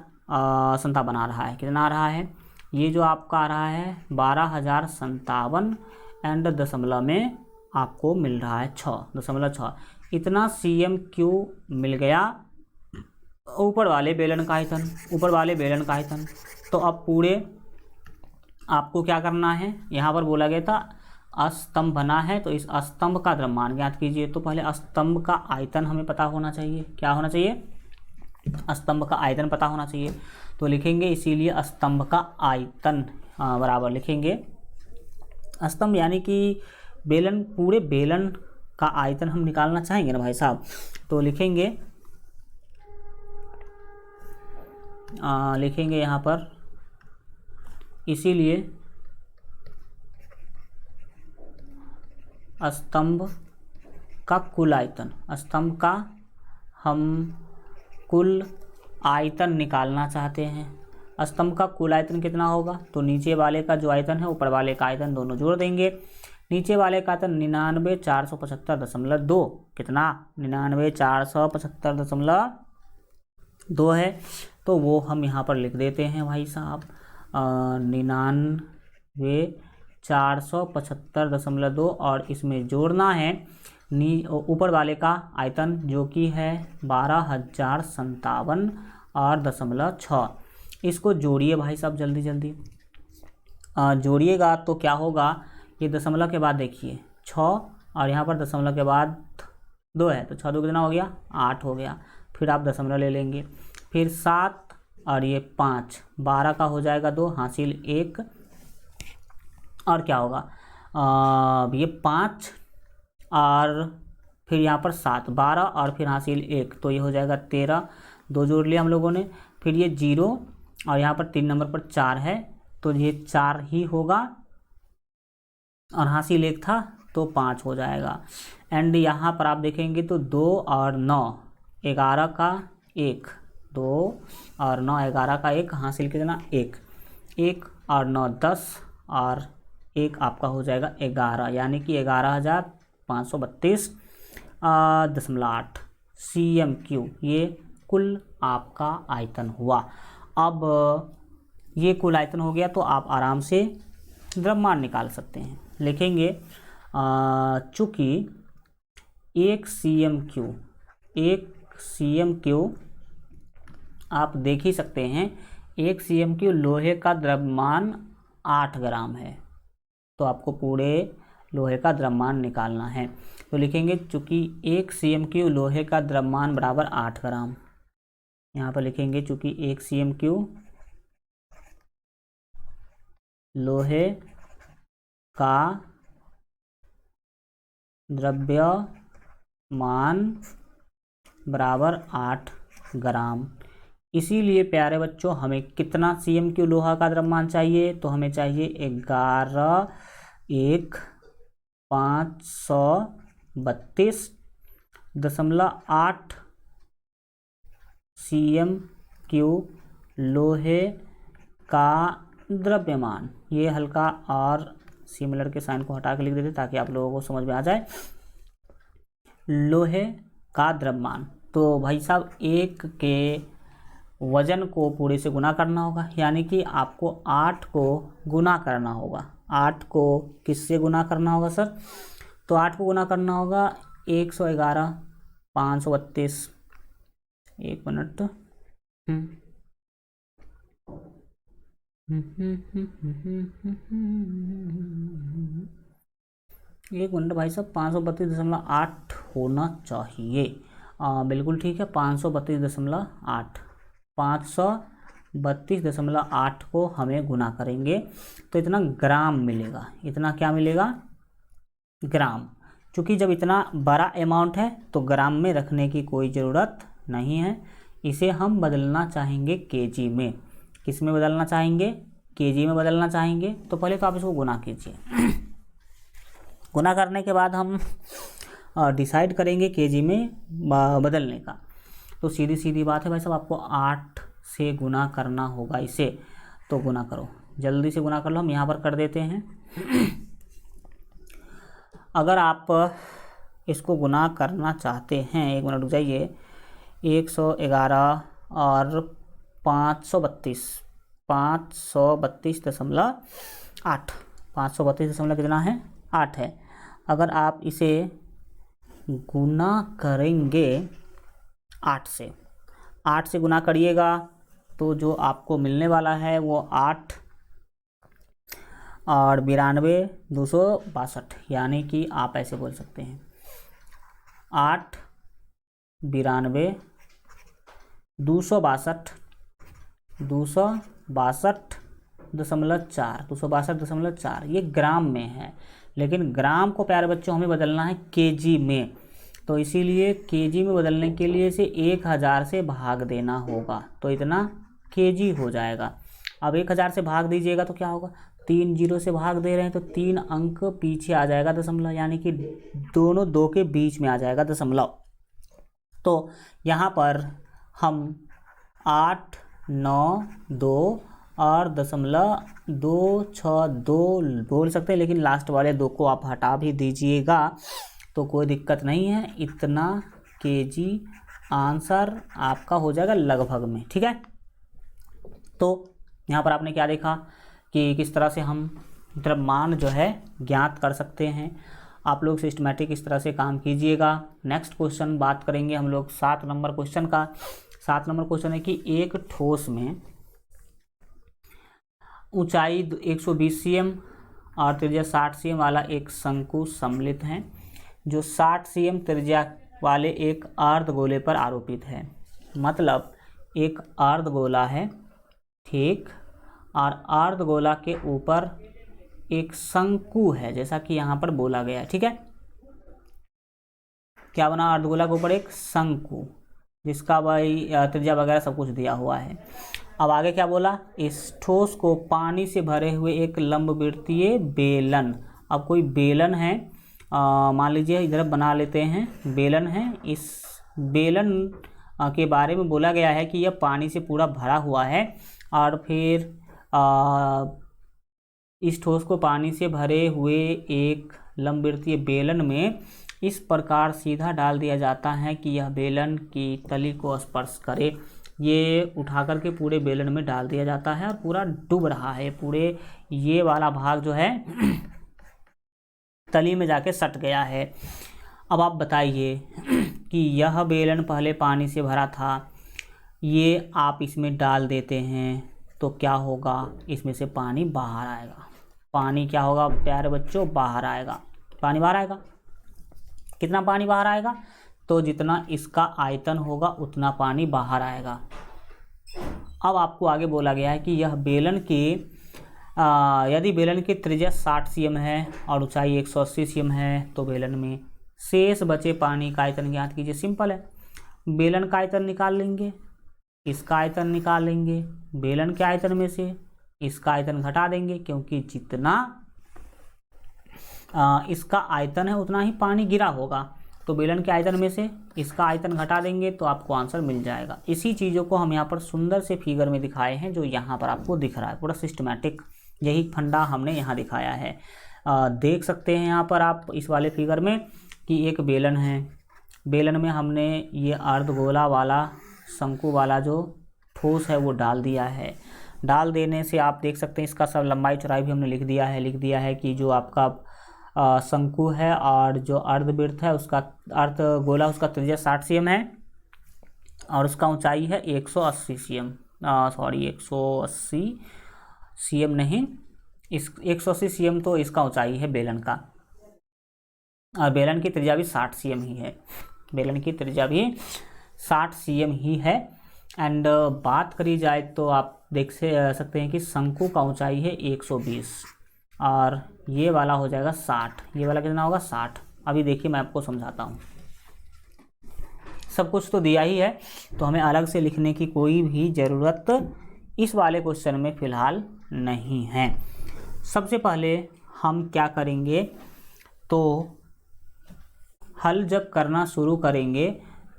संता बना रहा है। कितना आ रहा है, ये जो आपका आ रहा है 12,057 एंड दशमलव में आपको मिल रहा है 6.6। इतना cm3 मिल गया ऊपर वाले बेलन का आयतन। तो अब पूरे आपको क्या करना है, यहाँ पर बोला गया था स्तंभ बना है, तो इस स्तंभ का द्रव्यमान ज्ञात कीजिए। तो पहले स्तंभ का आयतन हमें पता होना चाहिए। क्या होना चाहिए, स्तंभ का आयतन पता होना चाहिए। तो लिखेंगे इसीलिए स्तंभ का आयतन बराबर लिखेंगे स्तंभ, यानी कि बेलन, पूरे बेलन का आयतन हम निकालना चाहेंगे ना भाई साहब। तो लिखेंगे यहाँ पर इसीलिए स्तंभ का कुल आयतन, स्तंभ का हम कुल आयतन निकालना चाहते हैं। स्तंभ का कुल आयतन कितना होगा, तो नीचे वाले का जो आयतन है ऊपर वाले का आयतन दोनों जोड़ देंगे। नीचे वाले का आयतन 99,475.2, कितना 99,475.2 है। तो वो हम यहाँ पर लिख देते हैं भाई साहब 99,475.2 और इसमें जोड़ना है ऊपर वाले का आयतन जो कि है 12,057 और 0.6। इसको जोड़िए भाई साहब जल्दी जल्दी जोड़िएगा तो क्या होगा, ये दशमलव के बाद देखिए 6 और यहाँ पर दशमलव के बाद 2 है, तो 6 2 कितना हो गया 8 हो गया। फिर आप दशमलव ले लेंगे, फिर 7 और ये 5, 12 का हो जाएगा 2 हासिल 1 और क्या होगा ये 5 और फिर यहाँ पर 7, 12 और फिर हासिल 1, तो ये हो जाएगा 13। 2 जोड़ लिया हम लोगों ने, फिर ये 0 और यहाँ पर 3 नंबर पर 4 है, तो ये 4 ही होगा और हासिल 1 था तो 5 हो जाएगा। एंड यहाँ पर आप देखेंगे तो 2 और 9, 11 का 1, 2 और 9 11 का 1 हासिल कितना 1, 1 और 9 10 और 1 आपका हो जाएगा 11, यानी कि 11,532.8 cm3 ये कुल आपका आयतन हुआ। अब ये कुल आयतन हो गया तो आप आराम से द्रव्यमान निकाल सकते हैं। लिखेंगे चूँकि 1 cm3 आप देख ही सकते हैं 1 cm3 लोहे का द्रव्यमान 8 ग्राम है, तो आपको पूरे लोहे का द्रव्यमान निकालना है। तो लिखेंगे चूँकि 1 cm3 लोहे का द्रव्यमान बराबर 8 ग्राम, यहाँ पर लिखेंगे चूँकि 1 cm3 लोहे का द्रव्यमान बराबर 8 ग्राम। इसीलिए प्यारे बच्चों हमें कितना cm3 लोहा का द्रव्यमान चाहिए, तो हमें चाहिए 11,532.8 cm3 लोहे का द्रव्यमान। ये हल्का और सिमिलर के साइन को हटा के लिख देते ताकि आप लोगों को समझ में आ जाए। लोहे का द्रव्यमान, तो भाई साहब 1 के वजन को पूरे से गुना करना होगा, यानी कि आपको 8 को गुना करना होगा। 8 को किससे गुना करना होगा सर, तो 8 को गुना करना होगा 111,532। एक मिनट, एक मिनट भाई साहब, 532.8 होना चाहिए। बिल्कुल ठीक है, 532.8 532.8 को हमें गुना करेंगे तो इतना ग्राम मिलेगा। इतना क्या मिलेगा, ग्राम। क्योंकि जब इतना बड़ा अमाउंट है तो ग्राम में रखने की कोई ज़रूरत नहीं है, इसे हम बदलना चाहेंगे केजी में। किस में बदलना चाहेंगे, केजी में बदलना चाहेंगे। तो पहले तो आप इसको गुना कीजिए। गुना करने के बाद हम डिसाइड करेंगे केजी में बदलने का। तो सीधी सीधी बात है भाई साहब, आपको 8 से गुना करना होगा इसे। तो गुना करो, जल्दी से गुना कर लो। हम यहाँ पर कर देते हैं। अगर आप इसको गुना करना चाहते हैं, एक मिनट रुक जाइए, 111 और 532 532.8 532 कितना है 8 है। अगर आप इसे गुना करेंगे 8 से गुना करिएगा तो जो आपको मिलने वाला है वो 8 और 92,262, यानी कि आप ऐसे बोल सकते हैं 8 92,262 262.4 ये ग्राम में है। लेकिन ग्राम को प्यारे बच्चों हमें बदलना है केजी में, तो इसीलिए केजी में बदलने के लिए इसे 1000 से भाग देना होगा, तो इतना केजी हो जाएगा। अब 1000 से भाग दीजिएगा तो क्या होगा, 3 0 से भाग दे रहे हैं तो 3 अंक पीछे आ जाएगा दशमलव, यानी कि दोनों 2 के बीच में आ जाएगा दशमलव। तो यहाँ पर हम 8 9 2 और 0.262 बोल सकते हैं, लेकिन लास्ट वाले 2 को आप हटा भी दीजिएगा तो कोई दिक्कत नहीं है। इतना केजी आंसर आपका हो जाएगा लगभग में, ठीक है। तो यहाँ पर आपने क्या देखा कि किस तरह से हम द्रव्यमान जो है ज्ञात कर सकते हैं। आप लोग सिस्टमेटिक इस तरह से काम कीजिएगा। नेक्स्ट क्वेश्चन बात करेंगे हम लोग 7 नंबर क्वेश्चन का। 7 नंबर क्वेश्चन है कि एक ठोस में ऊंचाई 120 cm और त्रिज्या 60 cm वाला एक शंकु सम्मिलित है, जो 60 cm त्रिज्या वाले एक अर्धगोले पर आरोपित है। मतलब एक अर्धगोला है, ठीक, और अर्धगोला के ऊपर एक शंकु है, जैसा कि यहाँ पर बोला गया है। ठीक है, क्या बना, अर्धगोला के ऊपर एक शंकु, जिसका भाई त्रिज्या वगैरह सब कुछ दिया हुआ है। अब आगे क्या बोला, इस ठोस को पानी से भरे हुए एक लंबवृत्तीय बेलन। अब कोई बेलन है, मान लीजिए इधर बना लेते हैं, बेलन है। इस बेलन के बारे में बोला गया है कि यह पानी से पूरा भरा हुआ है, और फिर इस ठोस को पानी से भरे हुए एक लंबवृत्तीय बेलन में इस प्रकार सीधा डाल दिया जाता है कि यह बेलन की तली को स्पर्श करे। ये उठा करके पूरे बेलन में डाल दिया जाता है और पूरा डूब रहा है, पूरे ये वाला भाग जो है तली में जाके सट गया है। अब आप बताइए कि यह बेलन पहले पानी से भरा था, ये आप इसमें डाल देते हैं तो क्या होगा, इसमें से पानी बाहर आएगा। पानी क्या होगा प्यारे बच्चों, बाहर आएगा। पानी बाहर आएगा, कितना पानी बाहर आएगा, तो जितना इसका आयतन होगा उतना पानी बाहर आएगा। अब आपको आगे बोला गया है कि यह बेलन की यदि बेलन की त्रिज्या 60 cm है और ऊंचाई 180 cm है, तो बेलन में शेष बचे पानी का आयतन ज्ञात कीजिए। सिंपल है, बेलन का आयतन निकाल लेंगे, इसका आयतन निकाल लेंगे, बेलन के आयतन में से इसका आयतन घटा देंगे, क्योंकि जितना इसका आयतन है उतना ही पानी गिरा होगा, तो बेलन के आयतन में से इसका आयतन घटा देंगे तो आपको आंसर मिल जाएगा। इसी चीज़ों को हम यहाँ पर सुंदर से फिगर में दिखाए हैं, जो यहाँ पर आपको दिख रहा है, पूरा सिस्टमैटिक यही फंडा हमने यहाँ दिखाया है। देख सकते हैं यहाँ पर आप इस वाले फिगर में कि एक बेलन है, बेलन में हमने ये अर्धगोला वाला शंकु वाला जो ठोस है वो डाल दिया है। डाल देने से आप देख सकते हैं इसका सब लंबाई चौड़ाई भी हमने लिख दिया है कि जो आपका शंकु है और जो अर्धवृत्त है उसका अर्धगोला उसका त्रिज्या 60 cm है और उसका ऊंचाई है 180 cm, 180 cm नहीं, इस 180 cm तो इसका ऊंचाई है बेलन का, और बेलन की त्रिज्या भी 60 cm ही है, बेलन की त्रिज्या भी 60 cm ही है। एंड बात करी जाए तो आप देख सकते हैं कि शंकु का ऊंचाई है 120 और ये वाला हो जाएगा 60, ये वाला कितना होगा 60। अभी देखिए मैं आपको समझाता हूँ, सब कुछ तो दिया ही है, तो हमें अलग से लिखने की कोई भी ज़रूरत इस वाले क्वेश्चन में फ़िलहाल नहीं है। सबसे पहले हम क्या करेंगे, तो हल जब करना शुरू करेंगे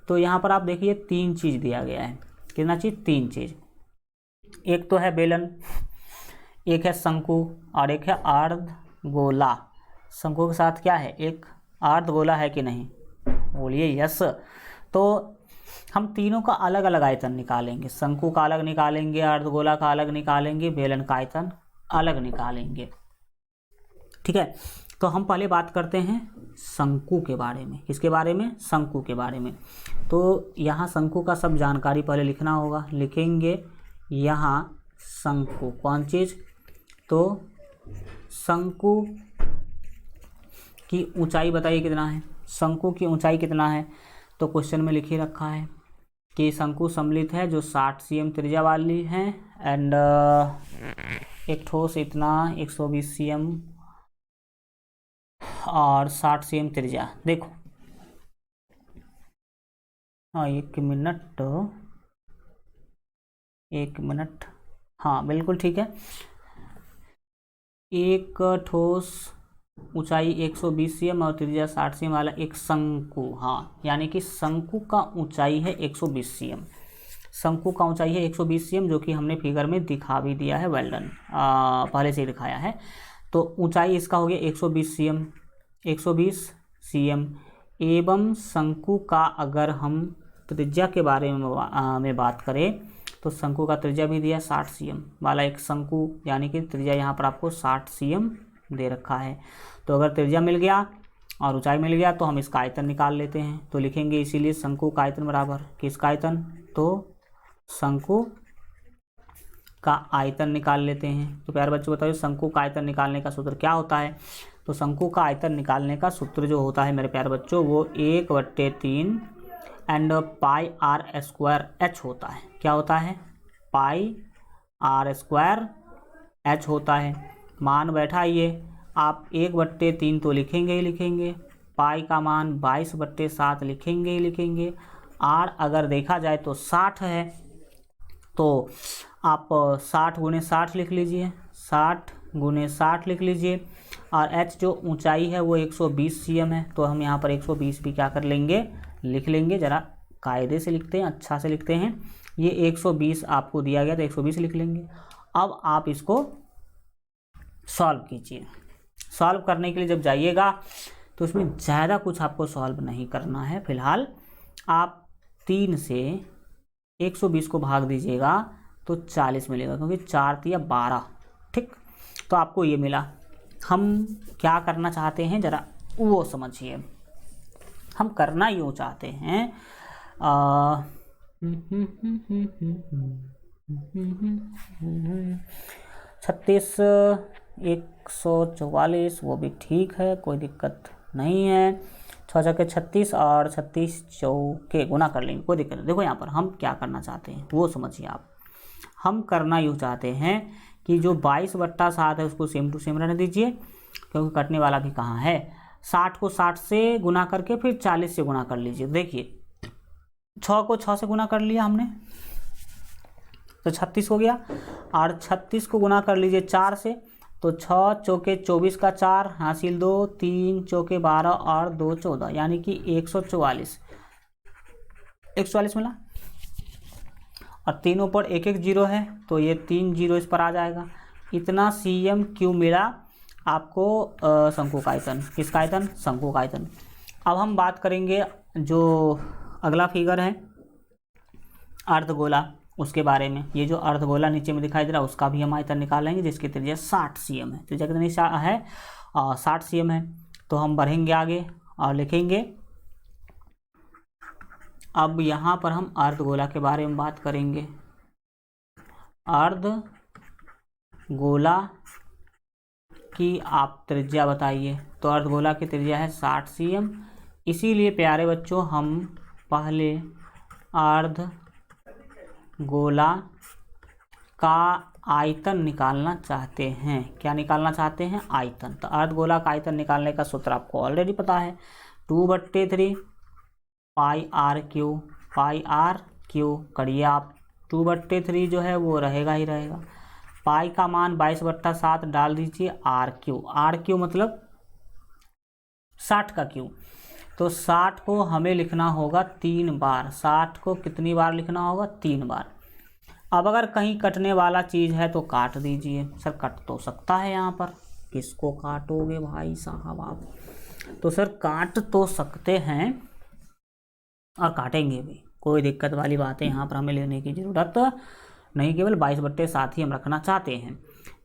तो यहाँ पर आप देखिए 3 चीज़ दिया गया है। कितना चीज़, 3 चीज़। एक तो है बेलन, एक है शंकु और एक है अर्धगोला। शंकु के साथ क्या है, एक अर्धगोला है कि नहीं, बोलिए यस। तो हम तीनों का अलग अलग आयतन निकालेंगे, शंकु का अलग निकालेंगे, अर्धगोला का अलग निकालेंगे, बेलन का आयतन अलग निकालेंगे। ठीक है, तो हम पहले बात करते हैं शंकु के बारे में। किसके बारे में, शंकु के बारे में। तो यहाँ शंकु का सब जानकारी पहले लिखना होगा, लिखेंगे यहाँ शंकु, कौन चीज़, तो शंकु की ऊंचाई बताइए कितना है, शंकु की ऊंचाई कितना है, तो क्वेश्चन में लिख ही रखा है कि शंकु सम्मिलित है जो 60 cm त्रिज्या वाली है, एंड एक ठोस इतना 120 cm और 60 cm त्रिज्या। देखो हाँ, एक मिनट, हाँ बिल्कुल ठीक है। एक ठोस ऊंचाई 120 cm और त्रिज्या 60 cm वाला एक शंकु, हाँ यानी कि शंकु का ऊंचाई है 120 cm, शंकु का ऊंचाई है 120 cm, जो कि हमने फिगर में दिखा भी दिया है, वेल डन, पहले से ही दिखाया है। तो ऊंचाई इसका हो गया 120 cm एवं शंकु का अगर हम त्रिज्या के बारे में बात करें तो शंकु का त्रिज्या भी दिया 60 cm वाला एक शंकु, यानी कि त्रिज्या यहाँ पर आपको 60 cm दे रखा है। तो अगर त्रिज्या मिल गया और ऊंचाई मिल गया तो हम इसका आयतन निकाल लेते हैं। तो लिखेंगे इसीलिए शंकु का आयतन बराबर किसका आयतन, तो शंकु का आयतन निकाल लेते हैं। तो प्यारे बच्चों बताइए शंकु का आयतन निकालने का सूत्र क्या होता है। तो शंकु का आयतन निकालने का सूत्र जो होता है मेरे प्यारे बच्चों वो 1/3 and pi are square H होता है। क्या होता है, पाई आर स्क्वायर एच होता है। मान बैठा ये आप 1/3 तो लिखेंगे ही लिखेंगे, पाई का मान 22/7 लिखेंगे ही लिखेंगे। आर अगर देखा जाए तो 60 है, तो आप 60 × 60 लिख लीजिए, 60 × 60 लिख लीजिए। और एच जो ऊंचाई है वो 120 cm है, तो हम यहाँ पर 120 भी क्या कर लेंगे, लिख लेंगे। ज़रा कायदे से लिखते हैं, अच्छा से लिखते हैं। ये 120 आपको दिया गया तो 120 लिख लेंगे। अब आप इसको सॉल्व कीजिए। सॉल्व करने के लिए जब जाइएगा तो उसमें ज़्यादा कुछ आपको सॉल्व नहीं करना है। फिलहाल आप 3 से 120 को भाग दीजिएगा तो 40 मिलेगा, क्योंकि 4 × 12, ठीक। तो आपको ये मिला। हम क्या करना चाहते हैं ज़रा वो समझिए। हम करना यूँ चाहते हैं 36 144 वो भी ठीक है, कोई दिक्कत नहीं है। 6 × 36 और 36 चौके गुना कर लेंगे, कोई दिक्कत नहीं। देखो यहाँ पर हम क्या करना चाहते हैं वो समझिए आप। हम करना यूँ चाहते हैं कि जो 22/7 है उसको सेम टू सेम रहने दीजिए, क्योंकि कटने वाला भी कहाँ है। 60 को 60 से गुना करके फिर 40 से गुना कर लीजिए। देखिए 6 को 6 से गुना कर लिया हमने तो 36 हो गया, और 36 को गुना कर लीजिए 4 से, तो 6 चौके 24 का 4 हासिल 2, 3 चौके 12 और 2 14, यानी कि 144 मिला। और तीनों पर एक एक जीरो है तो ये 3 जीरो इस पर आ जाएगा। इतना cm³ मिला आपको शंकु का आयतन। किसका आयतन, शंकु का आयतन। अब हम बात करेंगे जो अगला फिगर है अर्धगोला, उसके बारे में। ये जो अर्धगोला नीचे में दिखाई दे रहा है उसका भी हम आयतन निकालेंगे, जिसकी त्रिज्या 60 cm है। त्रिज्या कितनी है, 60 cm है। तो हम बढ़ेंगे आगे और लिखेंगे। अब यहाँ पर हम अर्धगोला के बारे में बात करेंगे। अर्धगोला की आप त्रिज्या बताइए। तो अर्धगोला की त्रिज्या है 60 cm। इसीलिए प्यारे बच्चों हम पहले अर्धगोला का आयतन निकालना चाहते हैं। क्या निकालना चाहते हैं, आयतन। तो अर्धगोला का आयतन निकालने का सूत्र आपको ऑलरेडी पता है, 2/3 पाई आर क्यू करिए आप। 2/3 जो है वो रहेगा ही रहेगा। पाई का मान 22/7 डाल दीजिए, आर क्यू मतलब 60 का क्यू। तो 60 को हमें लिखना होगा 3 बार। 60 को कितनी बार लिखना होगा, 3 बार। अब अगर कहीं कटने वाला चीज़ है तो काट दीजिए। सर कट तो सकता है यहाँ पर, किसको काटोगे भाई साहब आप। तो सर काट तो सकते हैं और काटेंगे भी, कोई दिक्कत वाली बात है यहाँ पर हमें लेने की ज़रूरत नहीं। केवल 22/7 ही हम रखना चाहते हैं।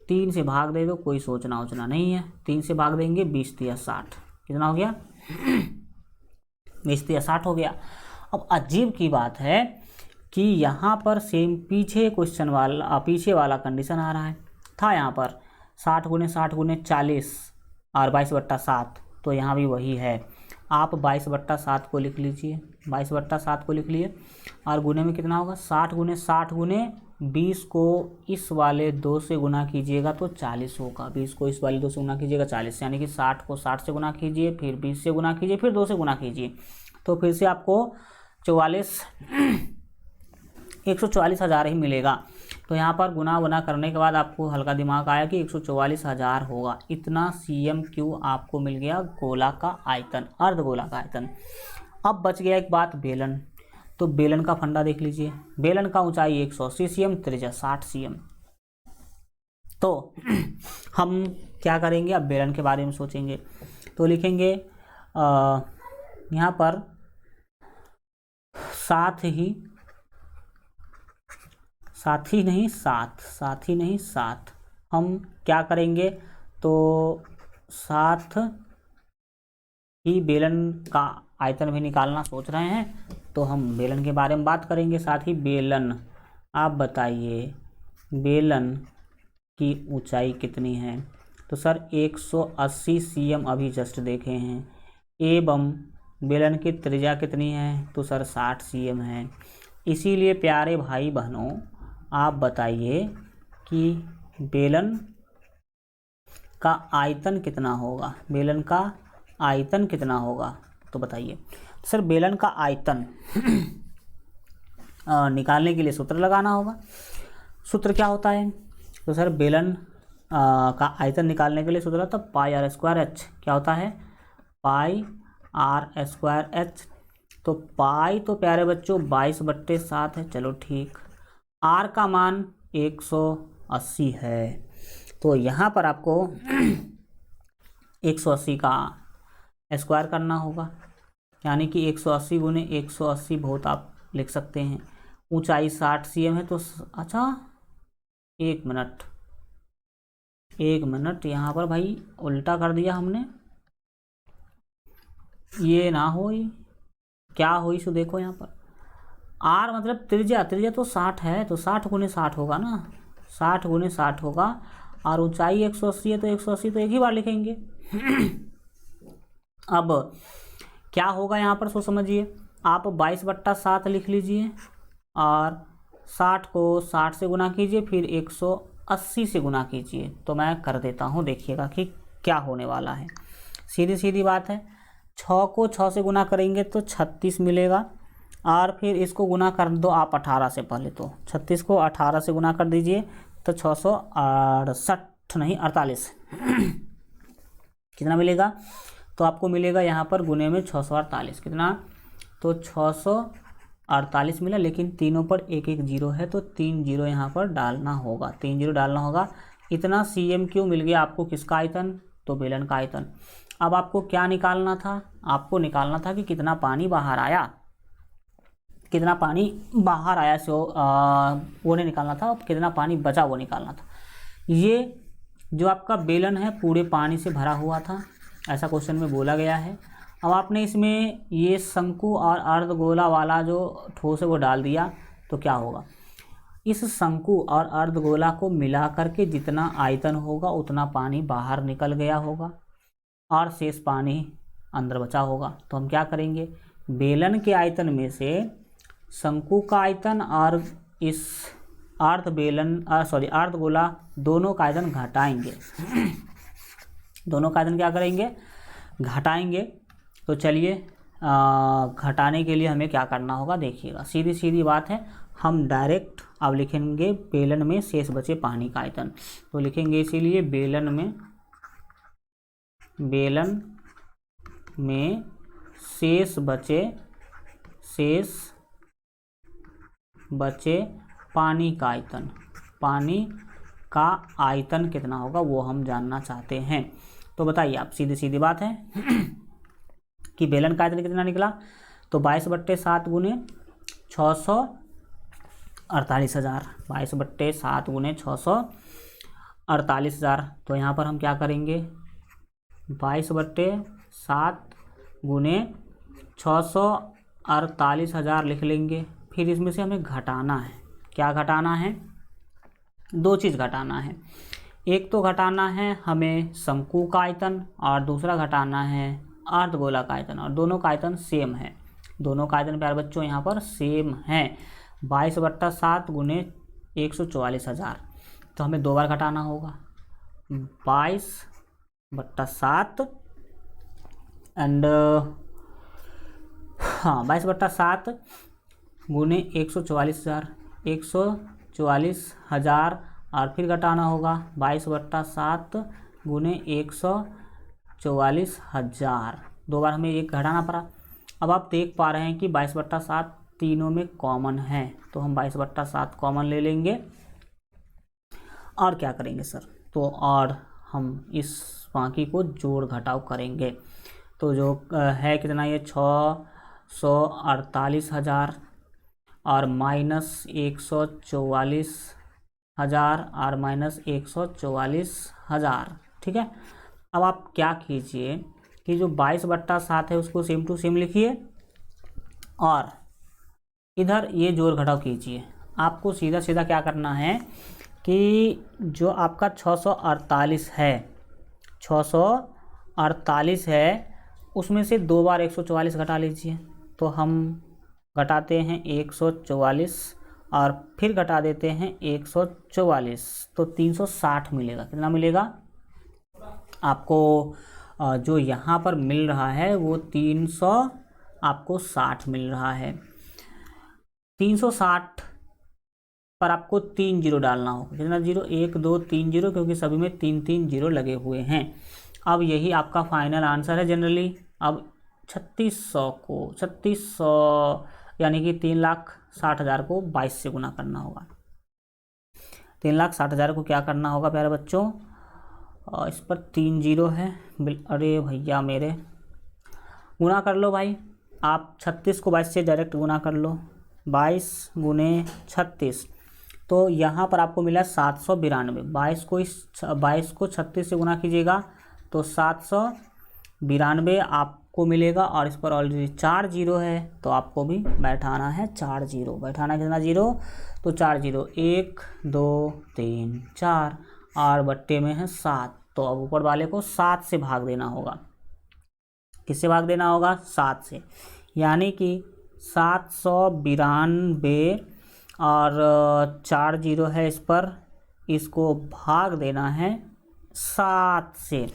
3 से भाग दे दो, कोई सोचना वोचना नहीं है। 3 से भाग देंगे 20 × 60, कितना हो गया 20 × 60 हो गया। अब अजीब की बात है कि यहाँ पर सेम पीछे क्वेश्चन वाला पीछे वाला कंडीशन आ रहा है। था यहाँ पर 60 × 60 × 40 और 22/7, तो यहाँ भी वही है। आप 22/7 को लिख लीजिए, 22/7 को लिख लिए। और गुने में कितना होगा, 60 × 60 × 20 को इस वाले 2 से गुना कीजिएगा तो 40 होगा। 20 को इस वाले 2 से गुना कीजिएगा 40, यानी कि 60 को 60 से गुना कीजिए, फिर 20 से गुना कीजिए, फिर 2 से गुना कीजिए, तो फिर से आपको 144,000 ही मिलेगा। तो यहाँ पर गुना करने के बाद आपको हल्का दिमाग आया कि 144,000 होगा। इतना cm³ आपको मिल गया गोला का आयतन, अर्धगोला का आयतन। अब बच गया एक बात, बेलन। तो बेलन का फंडा देख लीजिए। बेलन का ऊंचाई 180 cm, त्रिज्या 60 cm। तो हम क्या करेंगे, अब बेलन के बारे में सोचेंगे। तो लिखेंगे यहाँ पर साथ ही नहीं साथ हम क्या करेंगे, तो साथ ही बेलन का आयतन भी निकालना सोच रहे हैं तो हम बेलन के बारे में बात करेंगे। साथ ही बेलन, आप बताइए बेलन की ऊंचाई कितनी है? तो सर 180 cm अभी जस्ट देखे हैं। एवं बेलन की त्रिज्या कितनी है? तो सर 60 cm है। इसीलिए प्यारे भाई बहनों, आप बताइए कि बेलन का आयतन कितना होगा? बेलन का आयतन कितना होगा? तो बताइए सर। बेलन का आयतन निकालने के लिए सूत्र लगाना होगा। सूत्र क्या होता है? तो सर बेलन का आयतन निकालने के लिए सूत्र होता है पाई आर स्क्वायर एच। क्या होता है? पाई आर स्क्वायर एच। तो पाई तो प्यारे बच्चों 22/7 है। चलो ठीक। आर का मान 180 है। तो यहाँ पर आपको 180 का स्क्वायर करना होगा, यानी कि 180 गुने 180 बहुत आप लिख सकते हैं। ऊंचाई 60 cm है। तो अच्छा, एक मिनट यहाँ पर भाई उल्टा कर दिया हमने। ये ना हो, क्या हो सो देखो यहाँ पर आर मतलब त्रिज्या तो 60 है, तो 60 गुने 60 होगा ना, 60 गुने 60 होगा। और ऊंचाई 180 है तो 180 तो एक ही बार लिखेंगे। अब क्या होगा यहाँ पर सो समझिए। आप 22/7 लिख लीजिए और 60 को 60 से गुना कीजिए, फिर 180 से गुना कीजिए। तो मैं कर देता हूँ, देखिएगा कि क्या होने वाला है। सीधी बात है। 6 को 6 से गुना करेंगे तो 36 मिलेगा, और फिर इसको गुना कर दो आप 18 से। पहले तो 36 को 18 से गुना कर दीजिए तो 668 नहीं 48 कितना मिलेगा? तो आपको मिलेगा यहाँ पर गुने में 648 कितना? तो 648 मिला। लेकिन तीनों पर एक एक जीरो है तो 3 जीरो यहाँ पर डालना होगा, 3 जीरो डालना होगा। इतना cm क्यों मिल गया आपको? किसका आयतन? तो बेलन का आयतन। अब आपको क्या निकालना था? आपको निकालना था कि कितना पानी बाहर आया, कितना पानी बाहर आया सो वो नहीं निकालना था, कितना पानी बचा वो निकालना था। ये जो आपका बेलन है पूरे पानी से भरा हुआ था, ऐसा क्वेश्चन में बोला गया है। अब आपने इसमें ये शंकु और अर्धगोला वाला जो ठोस है वो डाल दिया, तो क्या होगा? इस शंकु और अर्धगोला को मिला करके जितना आयतन होगा उतना पानी बाहर निकल गया होगा और शेष पानी अंदर बचा होगा। तो हम क्या करेंगे? बेलन के आयतन में से शंकु का आयतन और इस अर्धगोला दोनों का आयतन घटाएंगे। दोनों का आयतन क्या करेंगे? घटाएंगे। तो चलिए घटाने के लिए हमें क्या करना होगा देखिएगा। सीधी बात है। हम डायरेक्ट अब लिखेंगे बेलन में शेष बचे पानी का आयतन। तो लिखेंगे इसीलिए बेलन में शेष बचे पानी का आयतन। पानी का आयतन कितना होगा वो हम जानना चाहते हैं। तो बताइए आप, सीधी बात है कि बेलन का आयतन कितना निकला? तो 22/7 गुने 648,000। 22/7 गुने 648,000। तो यहाँ पर हम क्या करेंगे? 22/7 गुने 648,000 लिख लेंगे। फिर इसमें से हमें घटाना है। क्या घटाना है? दो चीज़ घटाना है। एक तो घटाना है हमें शंकु का आयतन और दूसरा घटाना है अर्धगोला का आयतन, और दोनों का आयतन सेम है। दोनों का आयतन प्यारे बच्चों यहाँ पर सेम है। 22/7 गुने 144,000। तो हमें दो बार घटाना होगा। 22/7 एंड 22/7 गुने 144,000। 144,000 और फिर घटाना होगा 22/7 गुने 144,000। दो बार हमें एक घटाना पड़ा। अब आप देख पा रहे हैं कि 22/7 तीनों में कॉमन है, तो हम 22/7 कॉमन ले लेंगे और क्या करेंगे सर? तो और हम इस बाकी को जोड़ घटाव करेंगे। तो जो है कितना? ये 648,000 और माइनस 144,000 और माइनस 144,000। ठीक है। अब आप क्या कीजिए, कि जो 22/7 है उसको सेम टू सेम लिखिए और इधर ये जोड़ घटाव कीजिए। आपको सीधा सीधा क्या करना है कि जो आपका 648 है, 648 है, उसमें से 2 बार 144 घटा लीजिए। तो हम घटाते हैं 144 और फिर घटा देते हैं 144, तो 360 मिलेगा। कितना मिलेगा आपको? जो यहाँ पर मिल रहा है वो 360 मिल रहा है। 360 पर आपको 3 जीरो डालना होगा। कितना जीरो? 1 2 3 जीरो, क्योंकि सभी में 3 जीरो लगे हुए हैं। अब यही आपका फाइनल आंसर है जनरली। अब 3600 यानी कि 3,60,000 को 22 से गुना करना होगा। 3,60,000 को क्या करना होगा प्यारे बच्चों? इस पर 3 जीरो है। अरे भैया मेरे, गुना कर लो भाई। आप 36 को 22 से डायरेक्ट गुना कर लो। 22 गुने 36, तो यहाँ पर आपको मिला 792। 22 को 36 से गुना कीजिएगा तो 792 आपको मिलेगा। और इस पर ऑलरेडी 4 जीरो है, तो आपको भी बैठाना है 4 जीरो। बैठाना कितना जीरो? तो 4 जीरो, 1 2 3 4 और बट्टे में है 7। तो अब ऊपर वाले को 7 से भाग देना होगा। किससे भाग देना होगा? 7 से। यानी कि 792 और 4 जीरो है इस पर, इसको भाग देना है 7 से।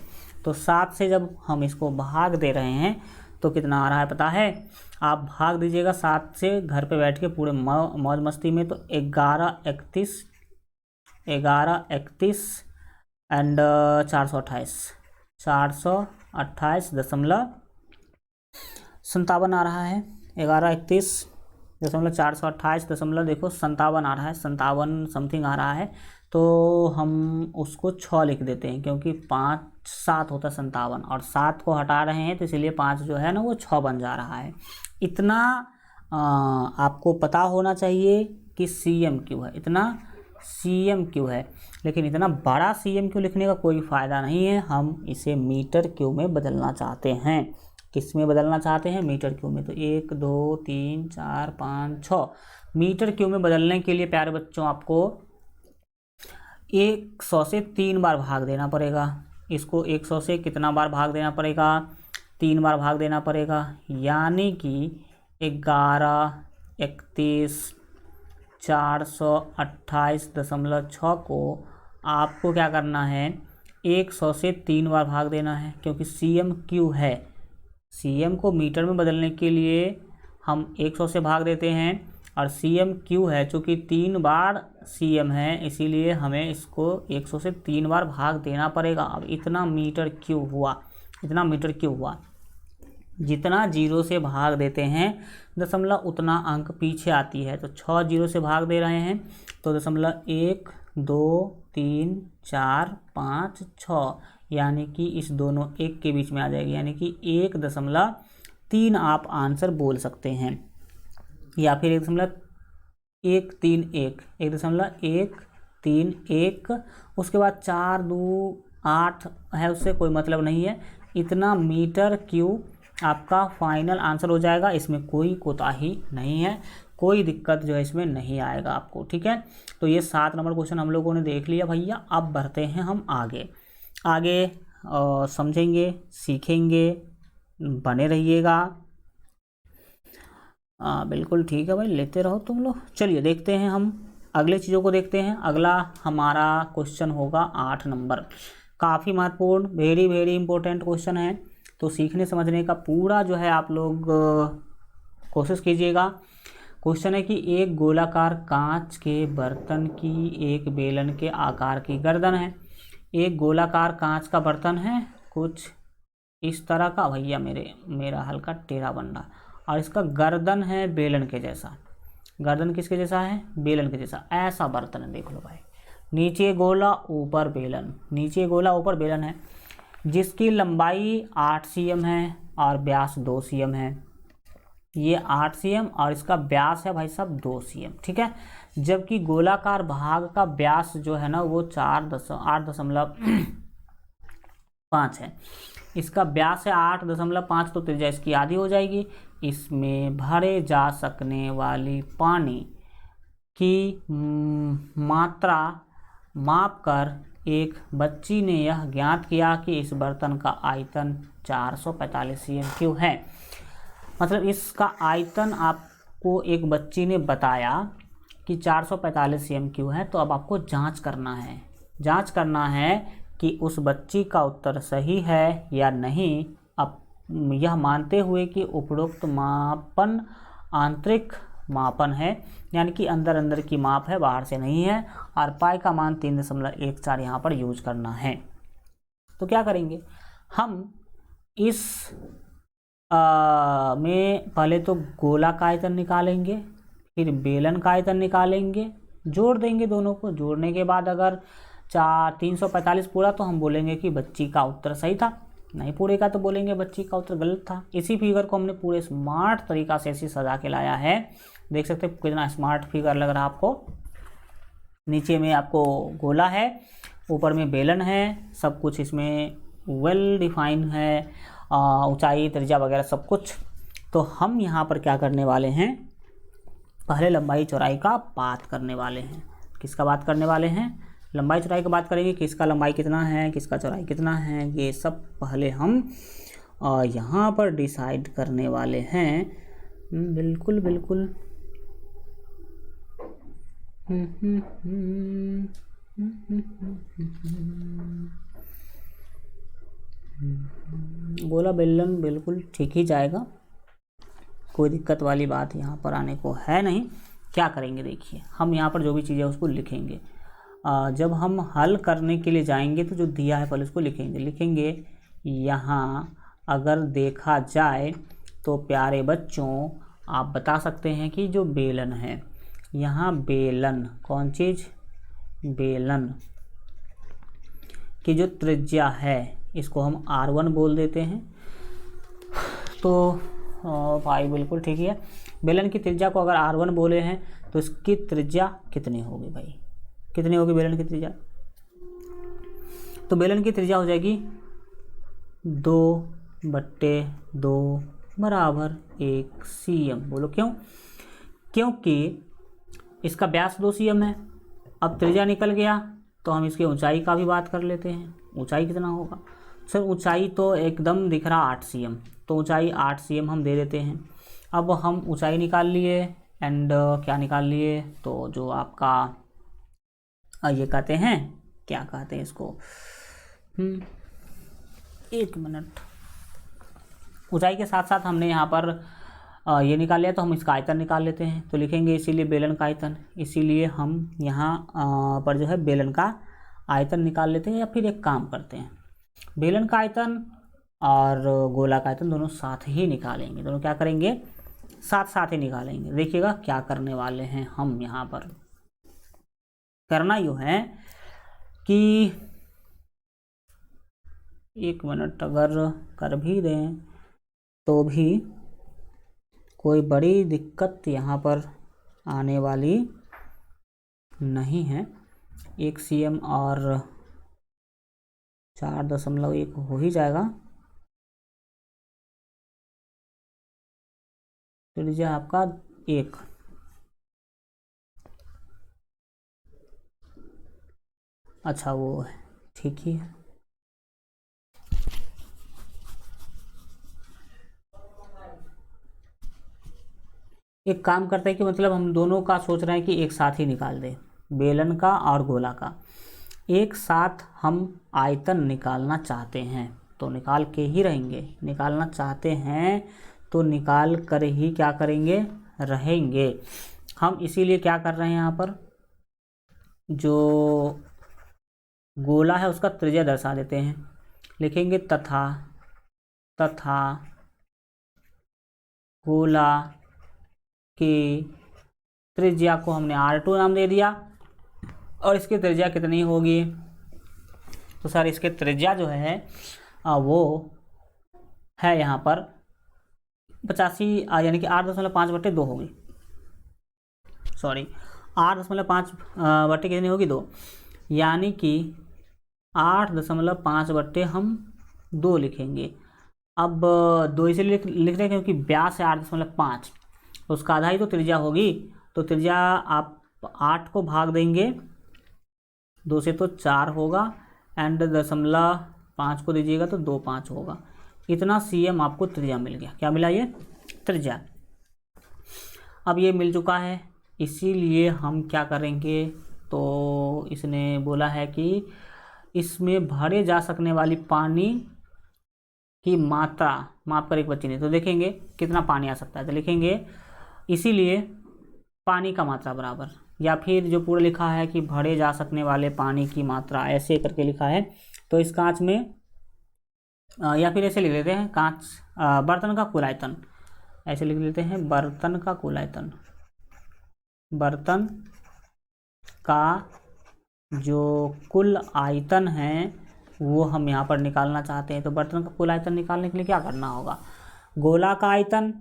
तो 7 से जब हम इसको भाग दे रहे हैं तो कितना आ रहा है पता है? आप भाग दीजिएगा 7 से घर पे बैठ के पूरे मौज मस्ती में। तो 1131 एंड 428.57 आ रहा है। 1131.428 देखो 57 आ रहा है, 57 समथिंग आ रहा है। तो हम उसको 6 लिख देते हैं, क्योंकि 5 7 होता है 57 और 7 को हटा रहे हैं, तो इसलिए 5 जो है ना वो 6 बन जा रहा है। इतना आपको पता होना चाहिए कि CM क्यों है, इतना CM क्यों है। लेकिन इतना बड़ा CM क्यों लिखने का कोई फ़ायदा नहीं है। हम इसे मीटर क्यों में बदलना चाहते हैं। किस में बदलना चाहते हैं? मीटर क्यों में। तो 1 2 3 4 5 6 मीटर क्यों में बदलने के लिए प्यारे बच्चों आपको 100 से 3 बार भाग देना पड़ेगा। इसको 100 से कितना बार भाग देना पड़ेगा? 3 बार भाग देना पड़ेगा। यानी कि 11,31,428.6 को आपको क्या करना है? 100 से 3 बार भाग देना है, क्योंकि CM क्यू है। CM को मीटर में बदलने के लिए हम 100 से भाग देते हैं, और CM क्यू है, चूँकि 3 बार CM है, इसीलिए हमें इसको 100 से 3 बार भाग देना पड़ेगा। अब इतना मीटर क्यू हुआ, इतना मीटर क्यू हुआ। जितना जीरो से भाग देते हैं दशमलव, उतना अंक पीछे आती है। तो 6 जीरो से भाग दे रहे हैं, तो 1 2 3 4 5 6, यानी कि इस दोनों 1 के बीच में आ जाएगी, यानी कि 1.3 आप आंसर बोल सकते हैं, या फिर 1.131 उसके बाद 4 2 8 है, उससे कोई मतलब नहीं है। इतना मीटर क्यू आपका फाइनल आंसर हो जाएगा। इसमें कोई कोताही नहीं है, कोई दिक्कत जो है इसमें नहीं आएगा आपको, ठीक है। तो ये 7 नंबर क्वेश्चन हम लोगों ने देख लिया भैया। अब बढ़ते हैं हम आगे समझेंगे, सीखेंगे, बने रहिएगा। बिल्कुल ठीक है भाई, लेते रहो तुम लोग। चलिए देखते हैं, हम अगले चीज़ों को देखते हैं। अगला हमारा क्वेश्चन होगा 8 नंबर। काफ़ी महत्वपूर्ण, वेरी वेरी इंपॉर्टेंट क्वेश्चन है। तो सीखने समझने का पूरा जो है आप लोग कोशिश कीजिएगा। क्वेश्चन है कि एक गोलाकार कांच के बर्तन की एक बेलन के आकार की गर्दन है। एक गोलाकार कांच का बर्तन है कुछ इस तरह का, भैया मेरा हल्का टेढ़ा बन रहा, और इसका गर्दन है बेलन के जैसा। गर्दन किसके जैसा है? बेलन के जैसा। ऐसा बर्तन है, देख लो भाई। नीचे गोला ऊपर बेलन, नीचे गोला ऊपर बेलन है, जिसकी लंबाई 8 cm है और व्यास 2 cm है। ये 8 cm और इसका व्यास है भाई साहब 2 cm, ठीक है। जबकि गोलाकार भाग का व्यास जो है ना वो 8 5 है। इसका व्यास है 8.5, तो त्रिज्या इसकी आधी हो जाएगी। इसमें भरे जा सकने वाली पानी की मात्रा मापकर एक बच्ची ने यह ज्ञात किया कि इस बर्तन का आयतन 445 cm³ है। मतलब इसका आयतन आपको एक बच्ची ने बताया कि 445 cm³ है। तो अब आपको जांच करना है, कि उस बच्ची का उत्तर सही है या नहीं। अब यह मानते हुए कि उपरोक्त मापन आंतरिक मापन है, यानी कि अंदर की माप है, बाहर से नहीं है, और पाई का मान 3.14 यहाँ पर यूज करना है। तो क्या करेंगे हम, इस में पहले तो गोला का आयतन निकालेंगे, फिर बेलन का आयतन निकालेंगे, जोड़ देंगे दोनों को। जोड़ने के बाद अगर 345 पूरा तो हम बोलेंगे कि बच्ची का उत्तर सही था, नहीं पूरे का तो बोलेंगे बच्ची का उत्तर गलत था। इसी फिगर को हमने पूरे स्मार्ट तरीका से ऐसे सजा के लाया है। देख सकते हैं कितना स्मार्ट फिगर लग रहा है आपको। नीचे में आपको गोला है, ऊपर में बेलन है, सब कुछ इसमें वेल डिफाइन है, ऊंचाई त्रिज्या वगैरह सब कुछ। तो हम यहाँ पर क्या करने वाले हैं, पहले लंबाई चौड़ाई का बात करने वाले हैं। किसका बात करने वाले हैं, लंबाई चौड़ाई की बात करेंगे। किसका लंबाई कितना है, किसका चौड़ाई कितना है, ये सब पहले हम यहाँ पर डिसाइड करने वाले हैं। बिल्कुल बिल्कुल। गोला बेलन बिल्कुल ठीक ही जाएगा, कोई दिक्कत वाली बात यहाँ पर आने को है नहीं। क्या करेंगे देखिए, हम यहाँ पर जो भी चीज़ है उसको लिखेंगे। जब हम हल करने के लिए जाएंगे तो जो दिया है पहले उसको लिखेंगे। यहाँ अगर देखा जाए तो प्यारे बच्चों, आप बता सकते हैं कि जो बेलन है, यहाँ बेलन, कौन चीज़, बेलन की जो त्रिज्या है इसको हम R1 बोल देते हैं। तो भाई बिल्कुल ठीक है। बेलन की त्रिज्या को अगर R1 बोले हैं तो इसकी त्रिज्या कितनी होगी भाई, कितनी होगी बेलन की त्रिज्या? तो बेलन की त्रिज्या हो जाएगी 2/2 बराबर 1 cm। बोलो क्यों? क्योंकि इसका व्यास 2 cm है। अब त्रिज्या निकल गया तो हम इसकी ऊंचाई का भी बात कर लेते हैं। ऊंचाई कितना होगा सर? ऊंचाई तो एकदम दिख रहा 8 cm, तो ऊंचाई 8 cm हम दे देते हैं। अब हम ऊंचाई निकाल लिए एंड क्या निकाल लिए, तो जो आपका ये कहते हैं, क्या कहते हैं इसको, 1 मिनट। ऊंचाई के साथ साथ हमने यहाँ पर ये निकाल लिया, तो हम इसका आयतन निकाल लेते हैं। तो लिखेंगे इसीलिए बेलन का आयतन, इसीलिए हम यहाँ पर जो है बेलन का आयतन निकाल लेते हैं। या फिर एक काम करते हैं, बेलन का आयतन और गोला का आयतन दोनों साथ ही निकालेंगे। दोनों क्या करेंगे, साथ ही निकालेंगे। देखिएगा क्या करने वाले हैं हम यहाँ पर। करना यूँ है कि 1 मिनट अगर कर भी दें तो भी कोई बड़ी दिक्कत यहाँ पर आने वाली नहीं है। 1 cm और 4.1 हो ही जाएगा। त्रिज्या आपका 1। अच्छा वो है, ठीक ही है। एक काम करते हैं कि मतलब हम दोनों का सोच रहे हैं कि एक साथ ही निकाल दें, बेलन का और गोला का एक साथ हम आयतन निकालना चाहते हैं तो निकाल के ही रहेंगे। निकालना चाहते हैं तो निकाल कर ही क्या करेंगे, रहेंगे हम। इसीलिए क्या कर रहे हैं, यहाँ पर जो गोला है उसका त्रिज्या दर्शा देते हैं। लिखेंगे तथा गोला की त्रिज्या को हमने R2 नाम दे दिया। और इसकी त्रिज्या कितनी होगी, तो सर इसकी त्रिज्या जो है वो है यहाँ पर 85, यानी कि 8.5/2 होगी। सॉरी 8.5 कितनी होगी, 2, यानी कि 8.5 हम 2 लिखेंगे। अब 2 इसे लिख रहे हैं क्योंकि व्यास है 8.5, उसका आधा ही तो त्रिज्या होगी। तो त्रिज्या आप 8 को भाग देंगे 2 से तो 4 होगा, एंड 0.5 को दीजिएगा तो 2.5 होगा। इतना cm आपको त्रिज्या मिल गया। क्या मिला? ये त्रिज्या। अब ये मिल चुका है, इसीलिए हम क्या करेंगे, तो इसने बोला है कि इसमें भरे जा सकने वाली पानी की मात्रा माप कर एक बच्चे ने, तो देखेंगे कितना पानी आ सकता है, तो लिखेंगे इसीलिए पानी का मात्रा बराबर, या फिर जो पूरा लिखा है कि भरे जा सकने वाले पानी की मात्रा, ऐसे करके लिखा है। तो इस कांच में या फिर ऐसे लिख लेते हैं कांच बर्तन का कुल आयतन, ऐसे लिख लेते हैं बर्तन का कुल आयतन। बर्तन का जो कुल आयतन है वो हम यहाँ पर निकालना चाहते हैं। तो बर्तन का कुल आयतन निकालने के लिए क्या करना होगा, गोला का आयतन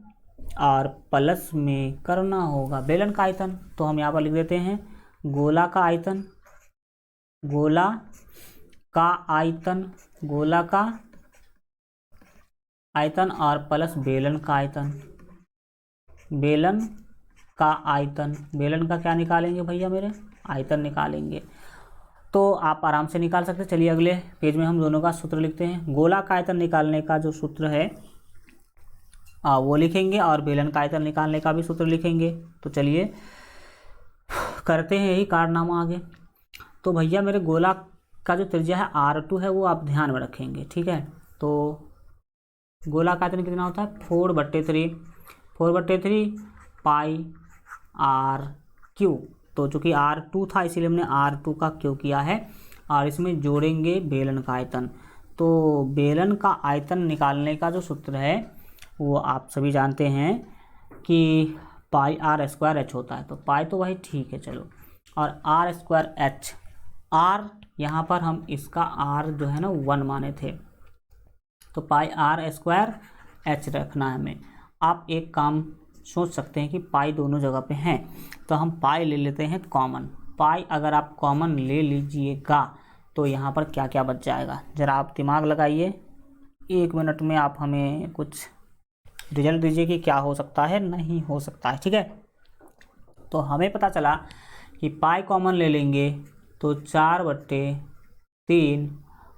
और प्लस में करना होगा बेलन का आयतन। तो हम यहाँ पर लिख देते हैं गोला का आयतन, गोला का आयतन, गोला का आयतन और प्लस बेलन का आयतन, बेलन का आयतन। बेलन का क्या निकालेंगे भैया मेरे, आयतन निकालेंगे। तो आप आराम से निकाल सकते हैं। चलिए अगले पेज में हम दोनों का सूत्र लिखते हैं। गोला का आयतन निकालने का जो सूत्र है वो लिखेंगे, और बेलन का आयतन निकालने का भी सूत्र लिखेंगे। तो चलिए करते हैं यही कारनामा आगे। तो भैया मेरे गोला का जो त्रिज्या है R2 है, वो आप ध्यान में रखेंगे, ठीक है। तो गोला का आयतन कितना होता है 4/3, 4/3 पाई R3। तो चूँकि R2 था इसीलिए हमने R2 का क्यू किया है, और इसमें जोड़ेंगे बेलन का आयतन। तो बेलन का आयतन निकालने का जो सूत्र है वो आप सभी जानते हैं कि पाई R² H होता है। तो पाई तो वही ठीक है चलो, और R² H, R यहाँ पर हम इसका R जो है ना 1 माने थे, तो पाई R² H रखना है हमें। आप एक काम सोच सकते हैं कि पाई दोनों जगह पे हैं, तो हम पाई ले लेते हैं कॉमन। पाई अगर आप कॉमन ले लीजिएगा तो यहाँ पर क्या क्या बच जाएगा, ज़रा आप दिमाग लगाइए। 1 मिनट में आप हमें कुछ रिजल्ट दीजिए कि क्या हो सकता है, नहीं हो सकता है, ठीक है। तो हमें पता चला कि पाई कॉमन ले लेंगे तो 4/3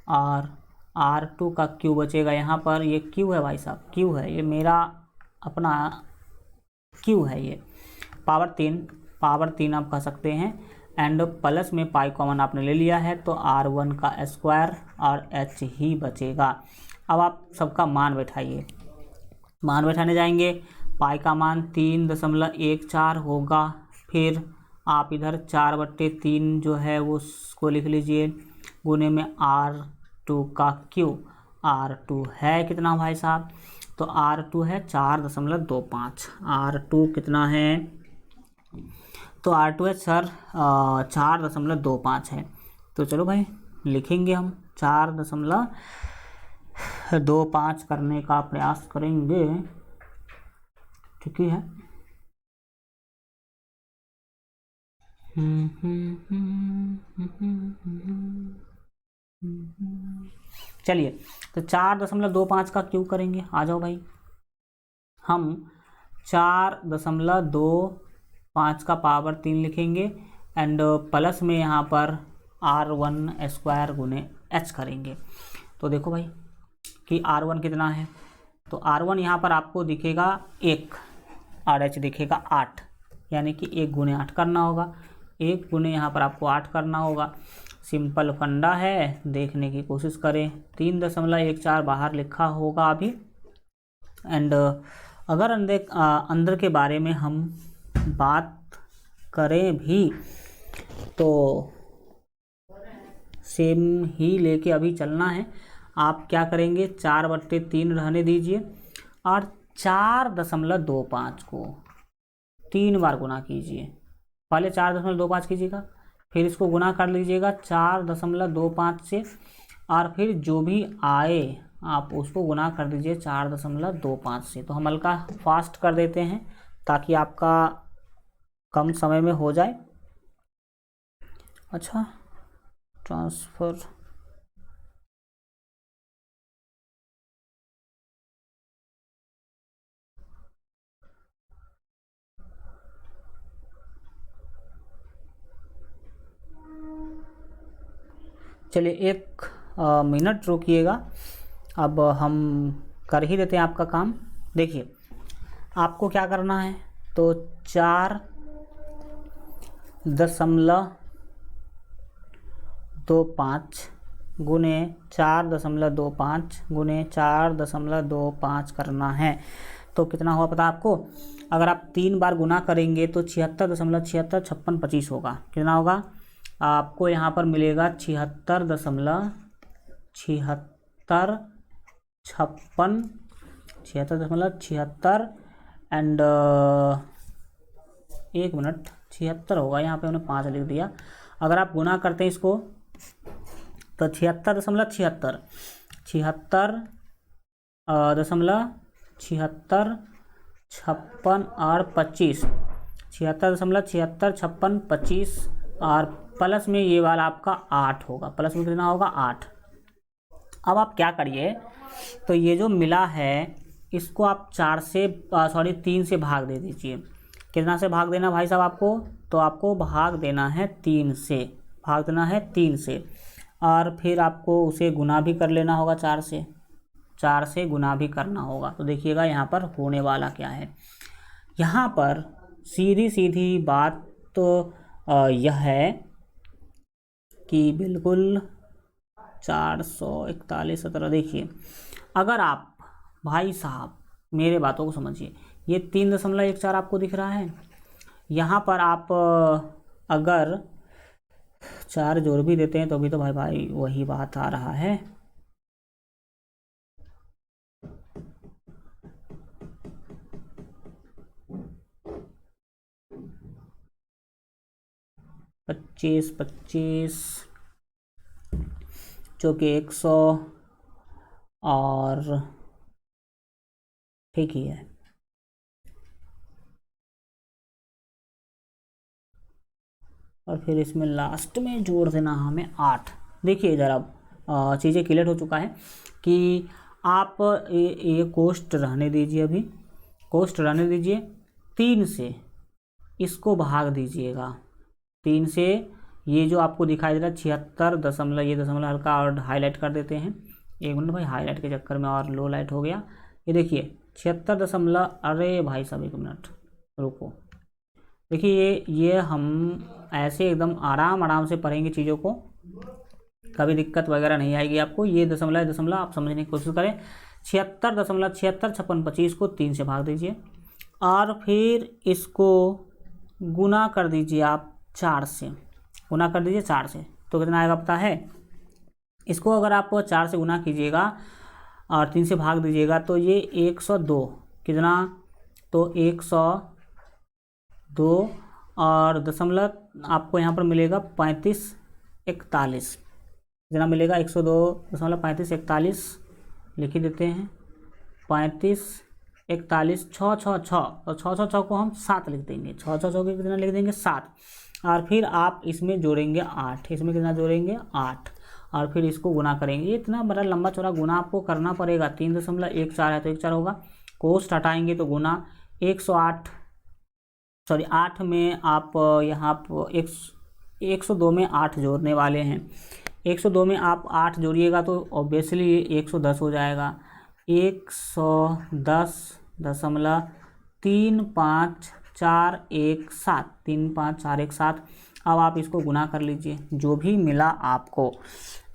और R2 का क्यू बचेगा। यहाँ पर ये क्यू है भाई साहब, क्यू है, ये मेरा अपना क्यू है, ये पावर 3 आप कह सकते हैं। एंड प्लस में पाई कॉमन आपने ले लिया है, तो R1 का स्क्वायर और H ही बचेगा। अब आप सबका मान बैठाइए, मान बैठाने जाएंगे। पाई का मान 3.14 होगा, फिर आप इधर 4/3 जो है वो उसको लिख लीजिए, गुने में R2 का क्यू। R2 है कितना भाई साहब, तो R2 है 4.25। R2 कितना है, तो R2 है सर 4.25 है। तो चलो भाई लिखेंगे हम 4.25 करने का प्रयास करेंगे, ठीक है। चलिए तो 4.25 का क्यों करेंगे, आ जाओ भाई। हम 4.25 का पावर 3 लिखेंगे, एंड प्लस में यहाँ पर R1² गुने H करेंगे। तो देखो भाई कि R1 कितना है, तो R1 यहाँ पर आपको दिखेगा 1 और H दिखेगा 8, यानी कि 1 गुने 8 करना होगा। 1 गुने यहाँ पर आपको 8 करना होगा। सिंपल फंडा है, देखने की कोशिश करें। 3.14 बाहर लिखा होगा अभी। एंड अगर अंदर के बारे में हम बात करें भी तो सेम ही लेके अभी चलना है। आप क्या करेंगे, 4/3 रहने दीजिए और 4.25 को 3 बार गुना कीजिए। पहले 4.25 कीजिएगा, फिर इसको गुना कर लीजिएगा 4.25 से, और फिर जो भी आए आप उसको गुना कर दीजिए 4.25 से। तो हम हल्का फास्ट कर देते हैं ताकि आपका कम समय में हो जाए। अच्छा ट्रांसफ़र चलिए एक मिनट रुकिएगा, अब हम कर ही देते हैं आपका काम। देखिए आपको क्या करना है, तो 4.25 गुने 4.25 गुने 4.25 करना है। तो कितना हुआ पता आपको? अगर आप 3 बार गुना करेंगे तो 76.7656 होगा। कितना होगा आपको यहाँ पर मिलेगा? 76.7656 एंड 1 मिनट 76 होगा, यहाँ पे हमने 5 लिख दिया। अगर आप गुना करते हैं इसको तो 76.76 76.76 56 और 25, 76.7656 और प्लस में ये वाला आपका 8 होगा। प्लस में कितना होगा? 8। अब आप क्या करिए, तो ये जो मिला है इसको आप 3 से भाग दे दीजिए। कितना से भाग देना भाई साहब आपको? तो आपको भाग देना है 3 से, भाग देना है 3 से, और फिर आपको उसे गुना भी कर लेना होगा 4 से गुना भी करना होगा। तो देखिएगा यहाँ पर होने वाला क्या है। यहाँ पर सीधी सीधी बात तो यह है कि बिल्कुल 441.17। देखिए अगर आप भाई साहब मेरे बातों को समझिए, ये 3.14 आपको दिख रहा है। यहाँ पर आप अगर 4 जोड़ भी देते हैं तो भी तो भाई वही बात आ रहा है। पच्चीस जो कि 100 और ठीक ही है। और फिर इसमें लास्ट में जोड़ देना हमें 8। देखिए ज़रा चीज़ें क्लियर हो चुका है कि आप ये कोष्ट रहने दीजिए, अभी कोष्ट रहने दीजिए। 3 से इसको भाग दीजिएगा, 3 से ये जो आपको दिखाई दे रहा है 76 ये दशमलव हल्का और हाईलाइट कर देते हैं। 1 मिनट भाई, हाईलाइट के चक्कर में और लो लाइट हो गया। ये देखिए 76 अरे भाई साहब 1 मिनट रुको। देखिए ये हम ऐसे एकदम आराम से पढ़ेंगे चीज़ों को, कभी दिक्कत वगैरह नहीं आएगी आपको। ये दशमलव आप समझने की कोशिश करें। 76.765625 को 3 से भाग दीजिए और फिर इसको गुना कर दीजिए आप 4 से, गुना कर दीजिए 4 से। तो कितना आएगा पता है? इसको अगर आप 4 से गुना कीजिएगा और 3 से भाग दीजिएगा तो ये 102। कितना? तो 102 और दशमलव आपको यहाँ पर मिलेगा 3541। कितना मिलेगा? 102.3541 लिख ही देते हैं। 3541 666 और 666 को हम 7 लिख देंगे। 666 के कितना लिख देंगे? 7। और फिर आप इसमें जोड़ेंगे 8। इसमें कितना जोड़ेंगे? 8। और फिर इसको गुना करेंगे। ये इतना बड़ा लंबा चौड़ा गुना आपको करना पड़ेगा। 3.14 है तो 14 होगा, कोष्ट हटाएंगे तो गुना 108 सॉरी 8 में आप यहाँ पर 102 में 8 जोड़ने वाले हैं। 102 में आप 8 जोड़िएगा तो ऑब्वियसली 110 हो जाएगा। 110.35417 35417। अब आप इसको गुना कर लीजिए, जो भी मिला आपको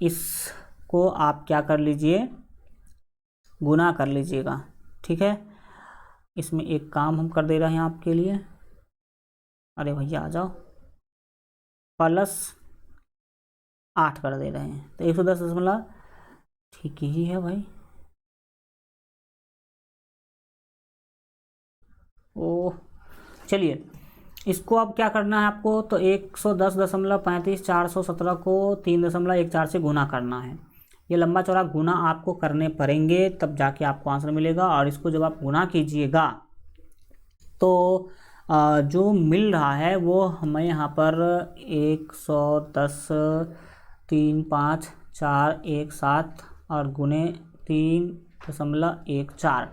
इसको आप क्या कर लीजिए? गुना कर लीजिएगा। ठीक है, इसमें एक काम हम कर दे रहे हैं आपके लिए। अरे भैया आ जाओ, +8 कर दे रहे हैं तो 110 ठीक ही है भाई। ओह चलिए, इसको अब क्या करना है आपको? तो 110.35 को 3.14 से गुना करना है। ये लंबा चौड़ा गुना आपको करने पड़ेंगे, तब जाके आपको आंसर मिलेगा। और इसको जब आप गुना कीजिएगा तो जो मिल रहा है वो हमें यहाँ पर 110.35417 और गुने 3.14।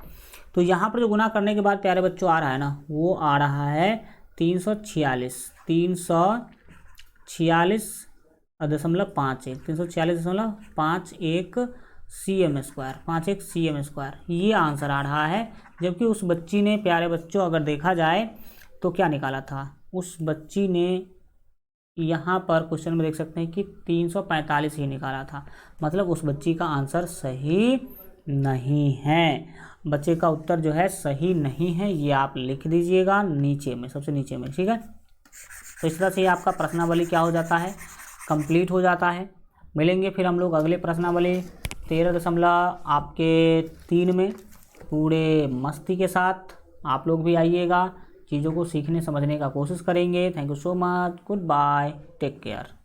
तो यहाँ पर जो गुना करने के बाद प्यारे बच्चों आ रहा है ना, वो आ रहा है 346 .51 346.51 cm स्क्वायर, 51 cm स्क्वायर, ये आंसर आ रहा है। जबकि उस बच्ची ने, प्यारे बच्चों, अगर देखा जाए तो क्या निकाला था, उस बच्ची ने यहाँ पर क्वेश्चन में देख सकते हैं कि 345 ही निकाला था। मतलब उस बच्ची का आंसर सही नहीं है, बच्चे का उत्तर जो है सही नहीं है। ये आप लिख दीजिएगा नीचे में, सबसे नीचे में, ठीक है। तो इस तरह से आपका प्रश्नावली क्या हो जाता है, कंप्लीट हो जाता है। मिलेंगे फिर हम लोग अगले प्रश्नावली 13.3 में पूरे मस्ती के साथ। आप लोग भी आइएगा, चीज़ों को सीखने समझने का कोशिश करेंगे। Thank you so much, goodbye, take care.